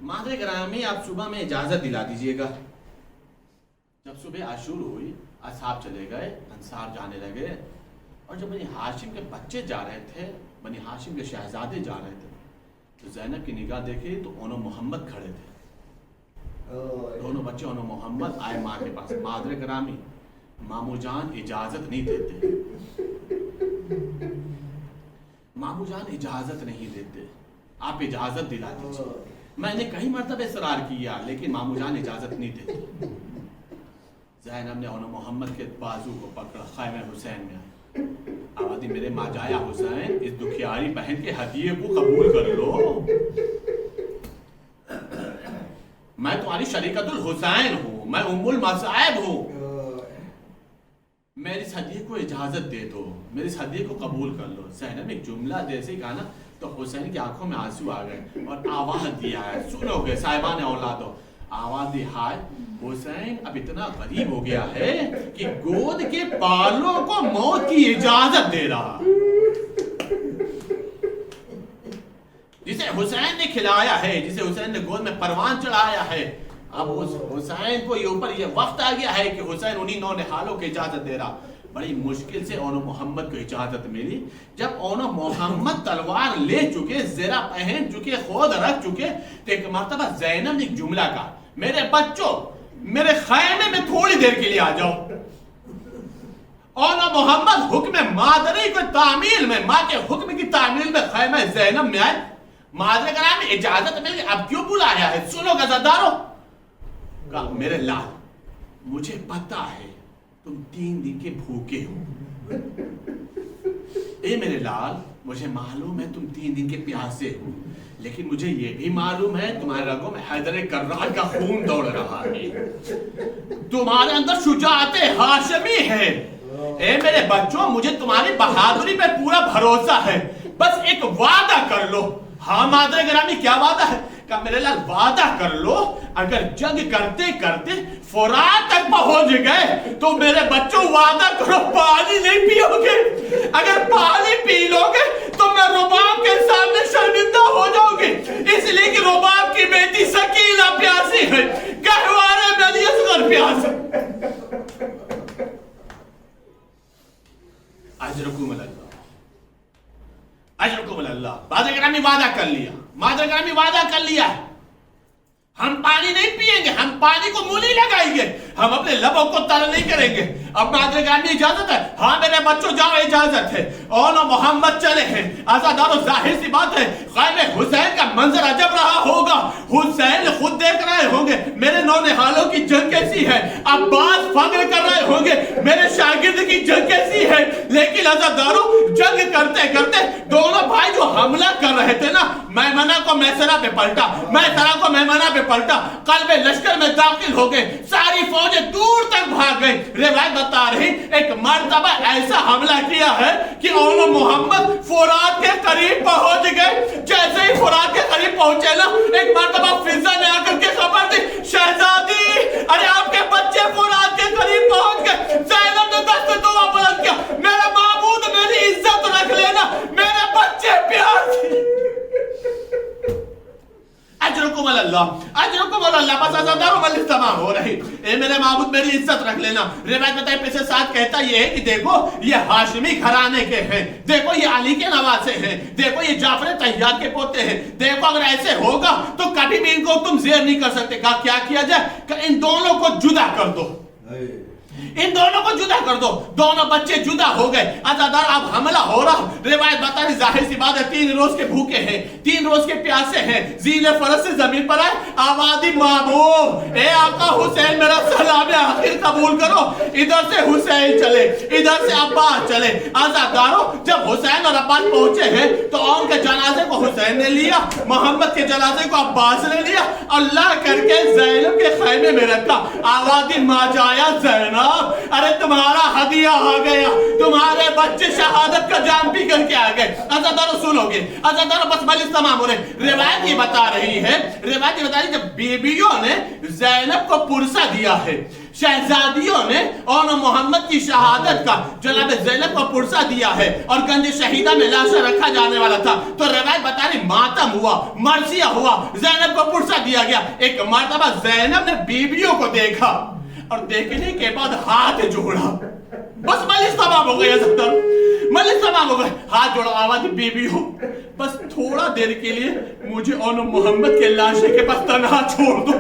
مادر گرامی آپ صبح میں اجازت دلا دیجئے گا۔ جب صبح عاشور ہوئی اصحاب چلے گئے، انصار جانے لگے، اور جب بنی ہاشم کے بچے جا رہے تھے، بنی ہاشم کے شہزادے جا رہے تھے، تو زینب کی نگاہ دیکھی تو اونو محمد کھڑے تھے، دونوں بچے اونو محمد آئے ماں کے پاس، مادر گرامی مامو جان اجازت نہیں دیتے، مامو جان اجازت نہیں دیتے، آپ اجازت دلا دیجیے۔ میں نے کئی مرتبہ اصرار کیا لیکن مامو جان اجازت نہیں دیتے۔ زینب نے اونو محمد کے بازو کو پکڑا، خیمہ حسین میں آئے، آوازی میرے ماجایا حسین اس دکھیاری بہن کے ہدیے کو قبول کر لو، میں تمہاری شریکت الحسین ہوں، میں ام المصائب ہوں، میری اس ہدیے کو اجازت دے دو، میری اس ہدیے کو قبول کر لو۔ زینب نے جملہ جیسے ہی کہا نا تو حسین کی آنکھوں میں آنسو آ گئے اور آواز دیا ہے، سنو گے صاحبان اولادو، آواز دی ہائے حسین اب اتنا غریب ہو گیا ہے کہ گود کے بالوں کو موت کی اجازت دے رہا، جسے حسین نے کھلایا ہے، جسے حسین نے گود میں پروان چڑھایا ہے، اب حسین کو یہ اوپر یہ وقت آ گیا ہے کہ حسین انہی نو نہالوں کی اجازت دے رہا۔ بڑی مشکل سے اونو محمد کو اجازت ملی، جب اونو محمد تلوار لے چکے، زرہ پہن چکے، خود رکھ چکے، تو ایک مرتبہ زینب نے ایک جملہ کہا، میرے بچوں میرے خیمے میں تھوڑی دیر کے لیے آ جاؤ۔ اونو محمد حکم مادری کو تعمیل میں، ماں کے حکم کی تعمیل میں خیمہ زینب میں آئے، مادر گرامی اجازت مل گئی، اب کیوں بلایا ہے؟ سنو گزدارو، کہا میرے لال مجھے پتا ہے تم 3 دن کے بھوکے ہو، اے میرے لال مجھے معلوم ہے تم 3 دن کے پیاسے ہو، لیکن مجھے یہ بھی معلوم ہے تمہارے رگوں میں حیدر کرار کا خون دوڑ رہا ہے، تمہارے اندر شجاعت ہاشمی ہے۔ اے میرے بچوں مجھے تمہاری بہادری پہ پورا بھروسہ ہے، بس ایک وعدہ کر لو۔ ہاں مادر گرامی کیا وعدہ ہے؟ کہ میرے لال وعدہ کر لو اگر جنگ کرتے کرتے فرات تک پہنچ گئے تو میرے بچوں وعدہ کرو پانی نہیں پیو گے، اگر پانی پی لو گے تو میں رباب کے سامنے شرمندہ ہو جاؤ گے، اس لیے کہ رباب کی بیٹی سکینہ پیاسی ہے، گہوارے میں علی اصغر پیاس ہے۔ اجرکم اللہ، اجرکم اللہ، مادر گرامی وعدہ کر لیا، مادر گرامی وعدہ کر لیا ہے، ہم پانی نہیں پیئیں گے، ہم پانی کو منہ نہیں لگائیں گے، ہم اپنے لبوں کو تر نہیں کریں گے۔ اب مادر گرامی اجازت ہے؟ ہاں میرے بچوں جاؤ اجازت ہے۔ اونو محمد چلے ہیں، آزادارو ظاہر سی بات ہے خیمہ حسین کا منظر عجب رہا ہوگا، حسین خود دیکھ رہے ہوں گے میرے نو نہالوں کی جنگ کیسی ہے، عباس فخر کر رہے ہوں گے میرے شاگرد کی جنگ کیسی ہے، لیکن آزادارو جنگ کرتے کرتے دونوں بھائی جو حملہ کر رہے تھے نا، میمنہ کو میسرہ پہ پلٹا، میسرہ کو میمنہ پہ پلٹا، قلب لشکر میں داخل ہو گئے، ساری فوجیں دور تک بھاگ گئی۔ روایت بتا رہی ایک مرتبہ ایسا حملہ کیا ہے کہ اونو محمد فرات کے قریب پہنچ گئے، جیسے ہی فرات کے قریب پہنچے نا ایک مرتبہ فضا نے آ کر کے خبر دی، شہزادی ارے آپ کے بچے فرات کے قریب پہنچ گئے۔ زینب نے دست دعا بلند کیا، میرے معبود میری عزت رکھ لینا، میرے بچے پیاسے۔ اجرکم اللہ، اجرکم اللہ، بس آزادارو مجلس تمام ہو رہی، اے میرے معبود میری عزت رکھ لینا. روایت بتائے پیچھے ساتھ کہتا یہ ہے کہ دیکھو یہ ہاشمی گھرانے کے ہیں, دیکھو یہ علی کے نواسے ہیں, دیکھو یہ جعفر طیار کے پوتے ہیں, دیکھو اگر ایسے ہوگا تو کبھی بھی ان کو تم زیر نہیں کر سکتے. کہا کیا کیا جائے, کہ ان دونوں کو جدا کر دو, ان دونوں کو جدا کر دو. دونوں بچے جدا ہو گئے. عزادار اب حملہ ہو رہا. روایت بتا رہی ظاہر سی بات ہے 3 روز کے بھوکے ہیں, 3 روز کے پیاسے ہیں. ذیل فرس سے زمین پر آئے, آوازی محبوب اے آقا حسین میرا سلام آخر قبول کرو. ادھر سے حسین چلے, ادھر سے عباس چلے. عزادارو جب حسین اور عباس پہنچے ہیں تو ان کے جنازے کو حسین نے لیا, محمد کے جنازے کو عباس نے لیا. اللہ کر کے زینب کے خیمے میں رکھا. آوازی ماں جایا زینب ارے تمہارا ہدیہ آ گیا, تمہارے بچے شہادت کا جام پی کر کے آ گئے. عزادارو سنوگے, عزادارو بس مجلس تمام ہو رہے. روایت یہ بتا رہی ہے, روایت یہ بتا رہی ہے جب بیویوں نے زینب کو پرسہ دیا ہے, شہزادیوں نے اور محمد کی شہادت کا جناب زینب کو پرسہ دیا ہے اور گنج شہیدہ میں لاشا رکھا جانے والا تھا, تو روایت بتا رہی ماتم ہوا, مرثیہ ہوا, زینب کو پرسہ دیا گیا. ایک مرتبہ زینب نے بیویوں کو دیکھا اور دیکھنے کے بعد ہاتھ جوڑا. بس مجلس تمام ہو گیا, مجلس تمام ہو گئے. ہاتھ جوڑا, آواز بیوی ہو بس تھوڑا دیر کے لیے مجھے اور محمد کے لاشے کے پاس تنہا چھوڑ دو,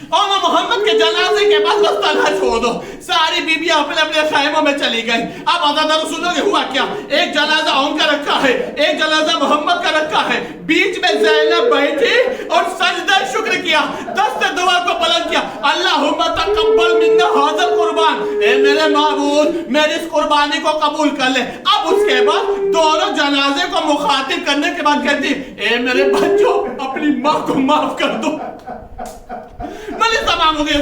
اور محمد کے جنازے کے پاس بس تنہا چھوڑ دو. ساری بیبیاں اپنے اپنے خیموں میں چلی گئی. اب عزادارو سنو گے ہوا کیا. ایک جنازہ ان کا رکھا ہے, ایک جنازہ محمد کا رکھا ہے. بیچ میں زینب بیٹھی اور سجدہ شکر کیا, دست دعا کو بلند کیا. اللہم تقبل منا ھذا القربان, اے میرے معبود میری اس قربانی کو قبول کر لے. اب اس کے بعد دونوں جنازے کو مخاطب کرنے کے بعد کہتی اے میرے بچوں اپنی ماں کو معاف کر دو. مجلس تمام ہو گئی.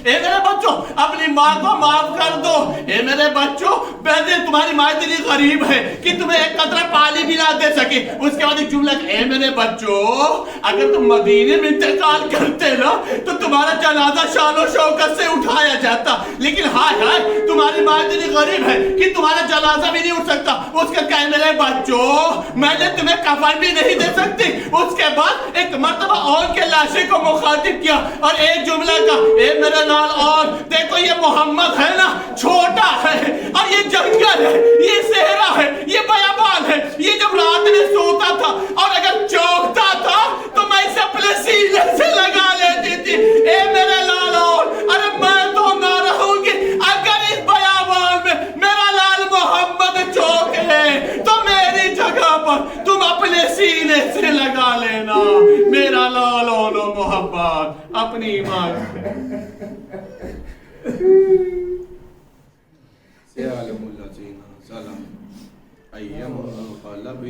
اے میرے بچوں اپنی ماں کو معاف کر دو. اے میرے بچوں پہلے تمہاری ماں اتنی غریب ہے کہ تمہیں ایک قطرہ پانی بھی نہ دے سکی. اس کے بعد ایک جملہ اے میرے بچوں اگر تم مدینے میں انتقال کرتے نا تو تمہارا جنازہ شان و شوکت سے اٹھایا جاتا, لیکن ہائے ہائے تمہاری ماں اتنی غریب ہے کہ تمہارا جنازہ بھی نہیں اٹھ سکتا. اس کا کہ میرے بچوں میں نے تمہیں کفن بھی نہیں دے سکتی. اس کے بعد ایک مرتبہ اور کے لاشے کو مخاطب کیا اور ایک جملہ کا اے میرے نال اور دیکھو یہ محمد ہے نا چھوٹا ہے اور یہ جنگل ہے, یہ صحرا ہے, یہ بیابان ہے. یہ جب رات میں سوتا تھا اور اگر چوکتا تھا تو میں اسے اپنے سینے سے لگا لیتی تھی. اے میرے لال اور ارے میں تو نہ رہوں گی اگر اس بیابان میں میرا لال محمد چوک ہے تو میری جگہ پر تم اپنے سینے سے لگا لینا. میرا لال اور محبت اپنی ایمان سیالم اللذین ظلم ایم انقلب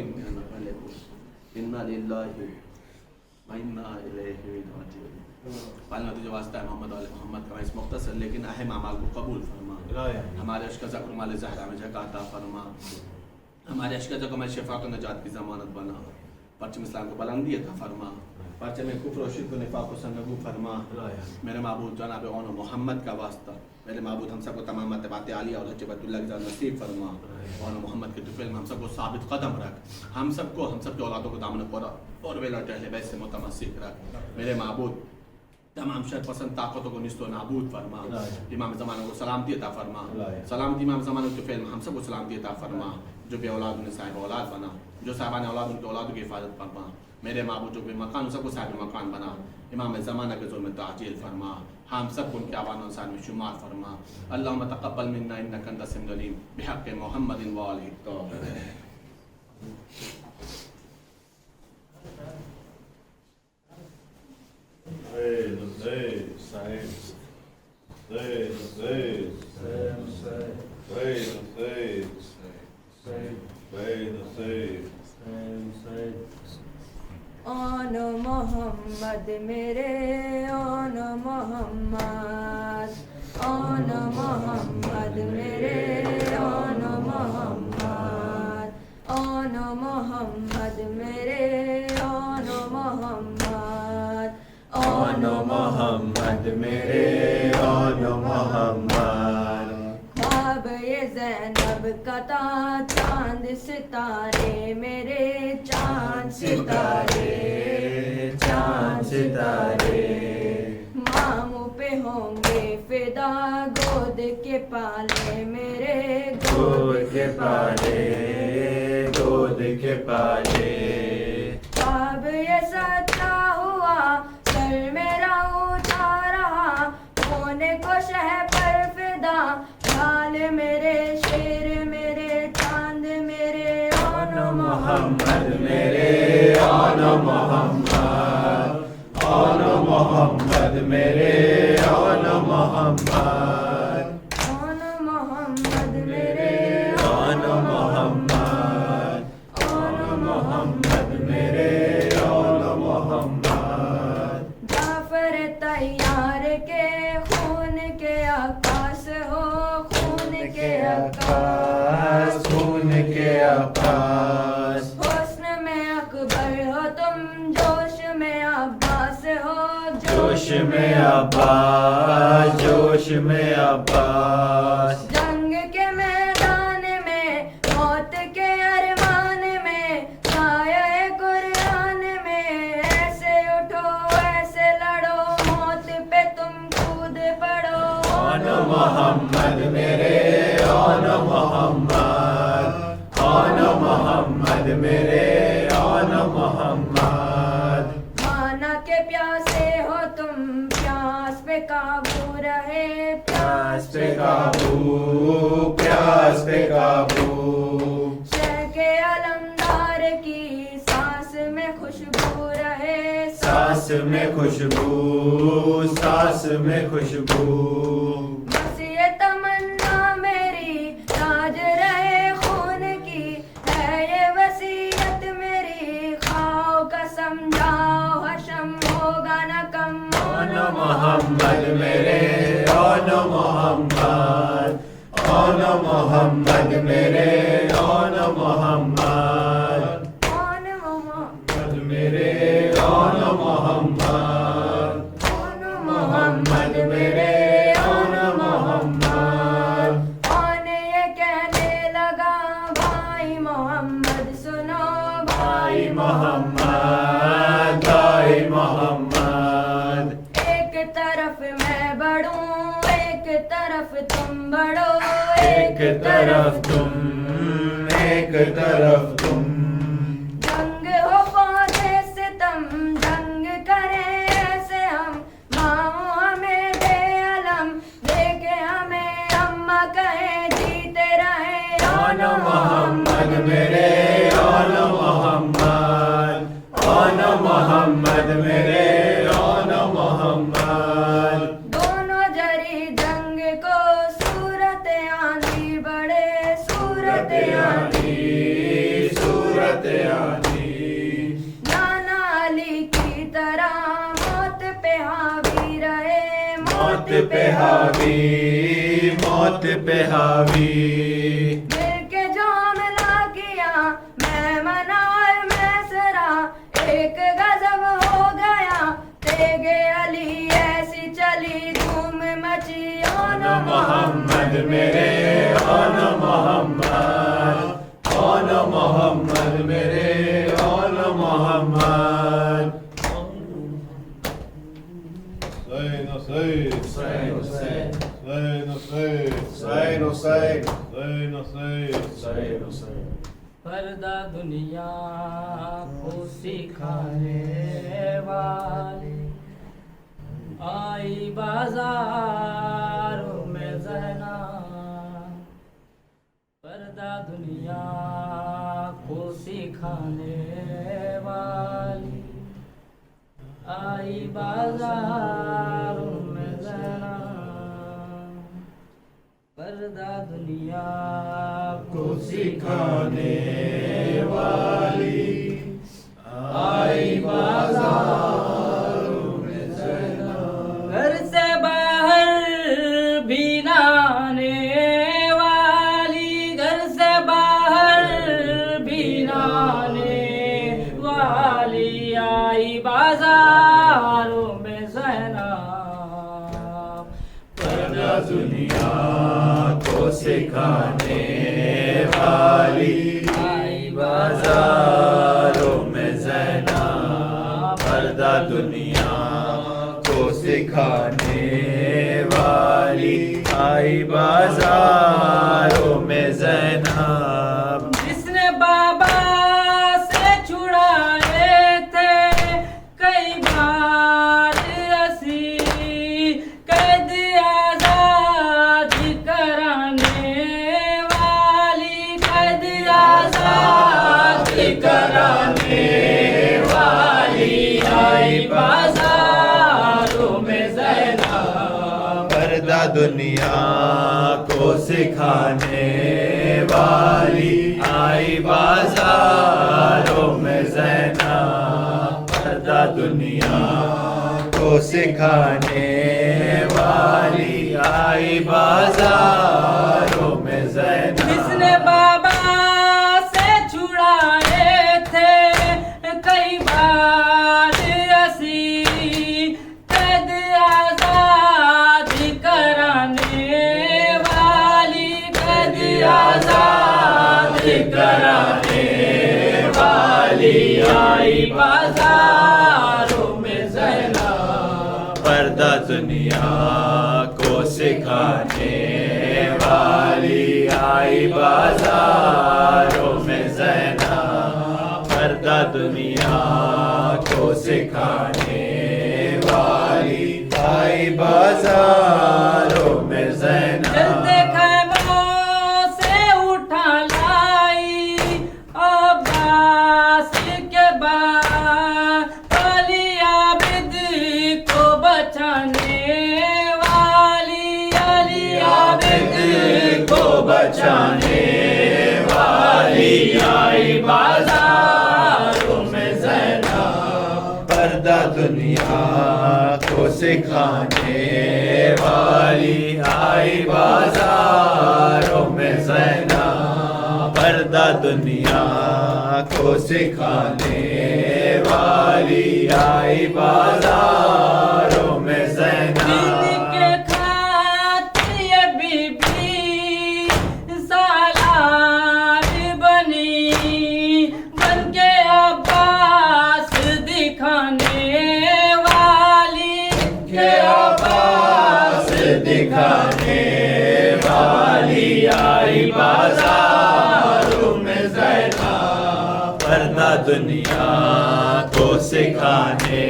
انا للہ وإنا الیہ راجعون. پالنا تجھے واسطہ ہے محمد علیہ محمد کا اس مختصر لیکن اہم اعمال کو قبول فرما. ہمارے عشق ذکر مال زہرا میں جگہ عطا فرما. ہمارے عشق ذکر میں شفا کو نجات کی ضمانت بنا. پرچم اسلام کو بلندی عطا فرما. پرچم کفر و شرک و نفاق و سرنگو فرما. میرے معبود جناب اون محمد کا واسطہ میرے معبود ہم سب کو تمام مرتبات عالیہ اور حج بیت اللہ کی ذات نصیب فرما. اون محمد کے طفیل میں ہم سب کو ثابت قدم رکھ. ہم سب کی اولادوں کو دامن اور ویلا ٹہلے بیت سے متمسک رکھ. میرے معبود تمام شر پسند طاقتوں کو نست و نابود فرما. امام زمانہ کو سلامتی عطا فرما. سلامتی امام زمانہ کے طفیل میں ہم سب کو سلامتی عطا فرما. جو بے اولاد انہیں صاحب اولاد بنا, جو صاحبان اولاد ان کے اولادوں کی حفاظت فرما. میرے معبود جو بے مکان ان سب کو صاحب مکان بنا. امام زمانہ کے ظلم تعجیل فرما. ہم سب کو ان کے آبان انسان میں شمار فرما. اللہم تقبل منا انک انت السمیع العلیم بحق محمد و آلہ الطاہرین. آن محمد میرے آن محمد, آن محمد میرے آن محمد, آن محمد میرے آن محمد, آن محمد میرے آن محمد. خواب یہ زینب کا تھا چاند ستارے میرے چاند ستارے, چاند ستارے. ماموں پہ ہوں کے فدا گود کے پالے میرے گود کے پالے گود کے پالے اب یہ سچا ہوا سر میرا اونچا رہا ہونے کو شہ پر فدا ڈھال میرے شیر میرے چاند میرے آن محمد میرے آن محمد آن محمد میرے آن محمد آن محمد میرے آن محمد آن محمد میرے آن محمد جعفر تیار کے خون کے عکاس ہو خون کے عکاس خون کے عباس حسن میں اکبر ہو تم جوش میں عباس ہو جوش میں عباس جوش میں عباس جنگ کے میدان میں موت کے ارمان میں سایہ قرآن میں ایسے اٹھو ایسے لڑو موت پہ تم کود پڑو آن محمد میرے آن محمد آن محمد میرے آن محمد مانا کے پیاسے ہو تم پیاس پہ قابو رہے پیاس پہ قابو پیاس پہ قابو شہ کے علمدار کی سانس میں خوشبو رہے سانس میں خوشبو سانس میں خوشبو بس یہ تمنا میری تاج رہے خون کی ہے یہ وصیت میری کھاؤ قسم جاؤ حشم ہوگا نہ کم آن محمد میرے آن محمد آن محمد میرے آن محمد آن محمد میرے آن محمد آن محمد میرے آن محمد آن یہ کہنے لگا بھائی محمد سنو بھائی محمد بھائی محمد ایک طرف میں بڑھوں ایک طرف تم بڑھو ایک طرف تم ایک طرف تم جنگ ہو فوج ستم جنگ کریں ایسے ہم ماں ہمیں دے علم دے کے ہمیں اماں کہیں جیتے رہیں آن محمد میرے آن محمد آن محمد میرے آن محمد دونوں جری جنگ کو صورت آندھی بڑے صورت آندھی صورت آندھی نانا علی کی طرح موت پہ حاوی رہے موت پہ حاوی موت پہ حاوی دل کے جو حملہ کیا میں منا اور میں سرا ایک غضب ہو گیا تیگ علی ایسی چلی دھوم مچی آن محمد میرے آن محمد آن محمد میرے آن محمد حسین حسین حسین حسین حسین حسین حسین حسین حسین حسین حسین حسین پردہ دنیا کو سکھانے والی آئی بازاروں میں زینب پردہ دنیا کو سکھانے والی آئی بازاروں میں زینب پردہ دنیا کو سکھانے والی آئی بازاروں میں زینب گھر سے باہر بھی نہ آنے والی گھر سے باہر بھی نہ آنے والی آئی بازاروں میں زینب پردہ دنیا کو سکھانے والی آئی بازاروں میں زینب پردہ دنیا کو سکھانے والی آئی بازاروں میں زینب جس نے بابا سے چھڑائے تھے کئی بار اسیر قید آزاد کرانے والی قید آزاد کرانے والی آئی بازاروں میں زینب پردہ دنیا کو سکھانے والی آئی بازاروں میں زینب پردہ دنیا کو سکھانے والی آئی بازاروں میں زینب جس نے بابا سے چھڑائے تھے کئی بار اسیر قید آزاد کرانے والی قید آزاد کرانے والی آئی بازاروں میں زینب پردہ دنیا کو سکھانے والی آئی بازاروں میں زینب پردہ دنیا کو سکھانے والی آئی بازاروں میں زینب جلتے خیموں سے اٹھا لائی عباس کے بعد علی عابد کو بچانے والی علی عابد کو بچانے والی آئی بازاروں میں زینب پردہ دنیا کو سکھانے والی آئی بازاروں میں زینب پردہ دنیا کو سکھانے والی آئی بازاروں میں زینب دین کے خاطر یہ بی بی سالار بنی بن کے عباس دکھانے والی کے عباس دکھانے والی آئی بازاروں میں زینب پردہ دنیا کو سکھانے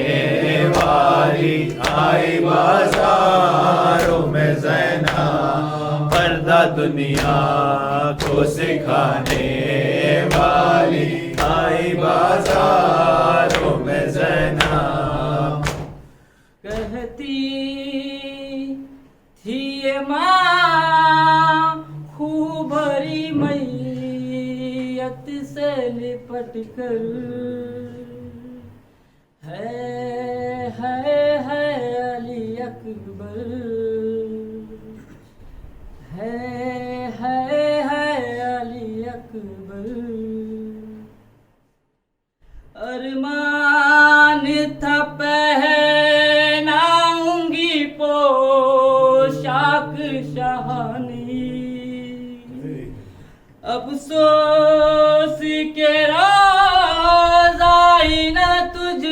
والی آئی بازاروں میں زینب پردہ دنیا کو سکھانے والی آئی بازاروں میں زینب کہتی تھی یہ ماں خوب بھری میت سے لپٹ کر ہے علی اکبر ہے علی اکبر ارمان تھا پہناؤں گی پوشاک شاہانی افسوس کے راز آئی نہ تجھ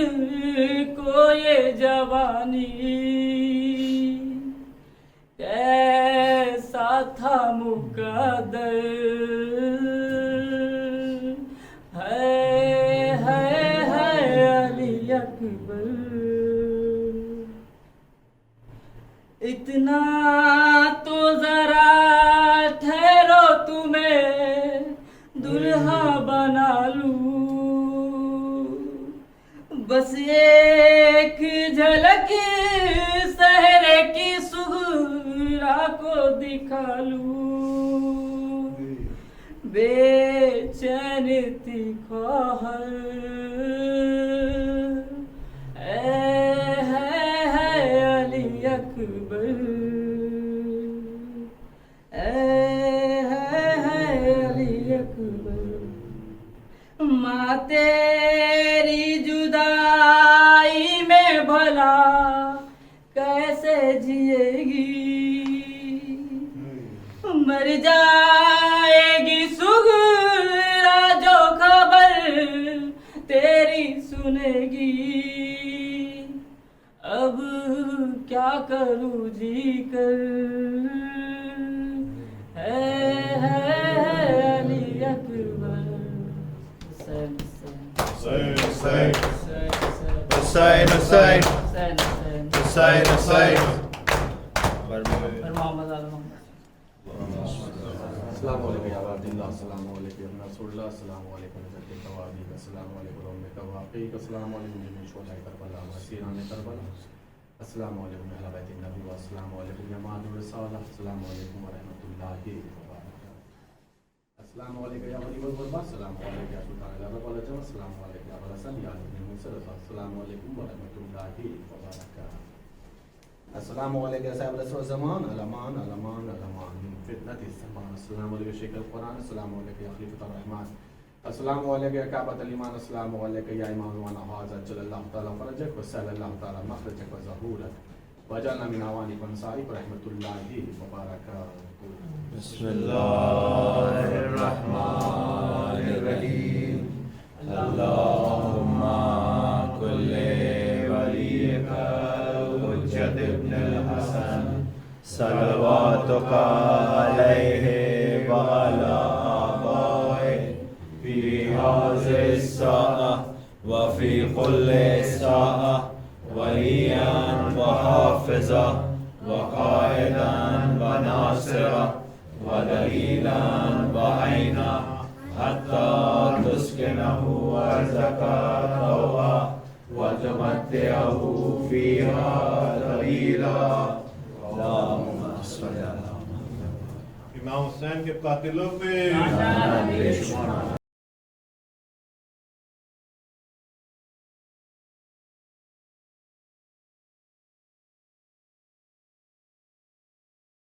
کو یہ جوانی کیسا تھا مقدر ہے علی اکبر اتنا تو ذرا ٹھہرو تمہیں دلہا بنا لوں بس ایک جھلک سحرے کی سغرا کو دکھا لوں بے چین تھی خواہر ہے علی اکبر علی اکبر ماں تیری جدائی میں بھلا کیسے جیے گی مر جائے گی سغرا جو خبر تیری سنے گی اب کیا کروں جی کر Hussein, حسین حسین Hussein, Hussein. اور محمد آل محمد. السلام علیکم یا عباد اللہ، السلام علیکم یا رسول اللہ، السلام علیکم حضرت توابین، السلام علیکم ام توابین، السلام علیکم جميع شہداء کربلا و اسیران کربلا، السلام علیکم اہل بیت النبی، والسلام علیکم جماعت الرسالہ، السلام علیکم ورحمۃ اللہ وبرکاتہ. السلام علیکم یا غریب الغربا، السلام علیکم یا سلطان العرب والعجم، السلام علیکم یا ابو الحسن یا ابن موسی رضا، السلام علیکم ورحمۃ اللہ وبرکاتہ. السلام علیکم یا صاحب العصر والزمان، الامان الامان الامان من فتنة الزمان. السلام علیکم شیخ القرآن، السلام علیکم یا خلیفۃ الرحمن، السلام علیکم یا کعبۃ الایمان، السلام علیکم یا امام وانا حاضر جل اللہ تعالی فرجک وسهل اللہ تعالی مخرجک وظہورک وجعلنا من عوانک وانصارک رحمۃ اللہ وبرکاتہ. بسم الله الرحمن الرحيم. اللهم كل وليك الحجة ابن الحسن صلواتك عليه وعلى آبائه في هذه الساعة وفي كل ساعة وليا وحافظا وقائدا وناصرا ودليلا وعينا حتى تسكنه أرضك طوعا وتمتعه فيها طويلا. اللهم صل على امام حسین کے قاتلوں پہ نعرہ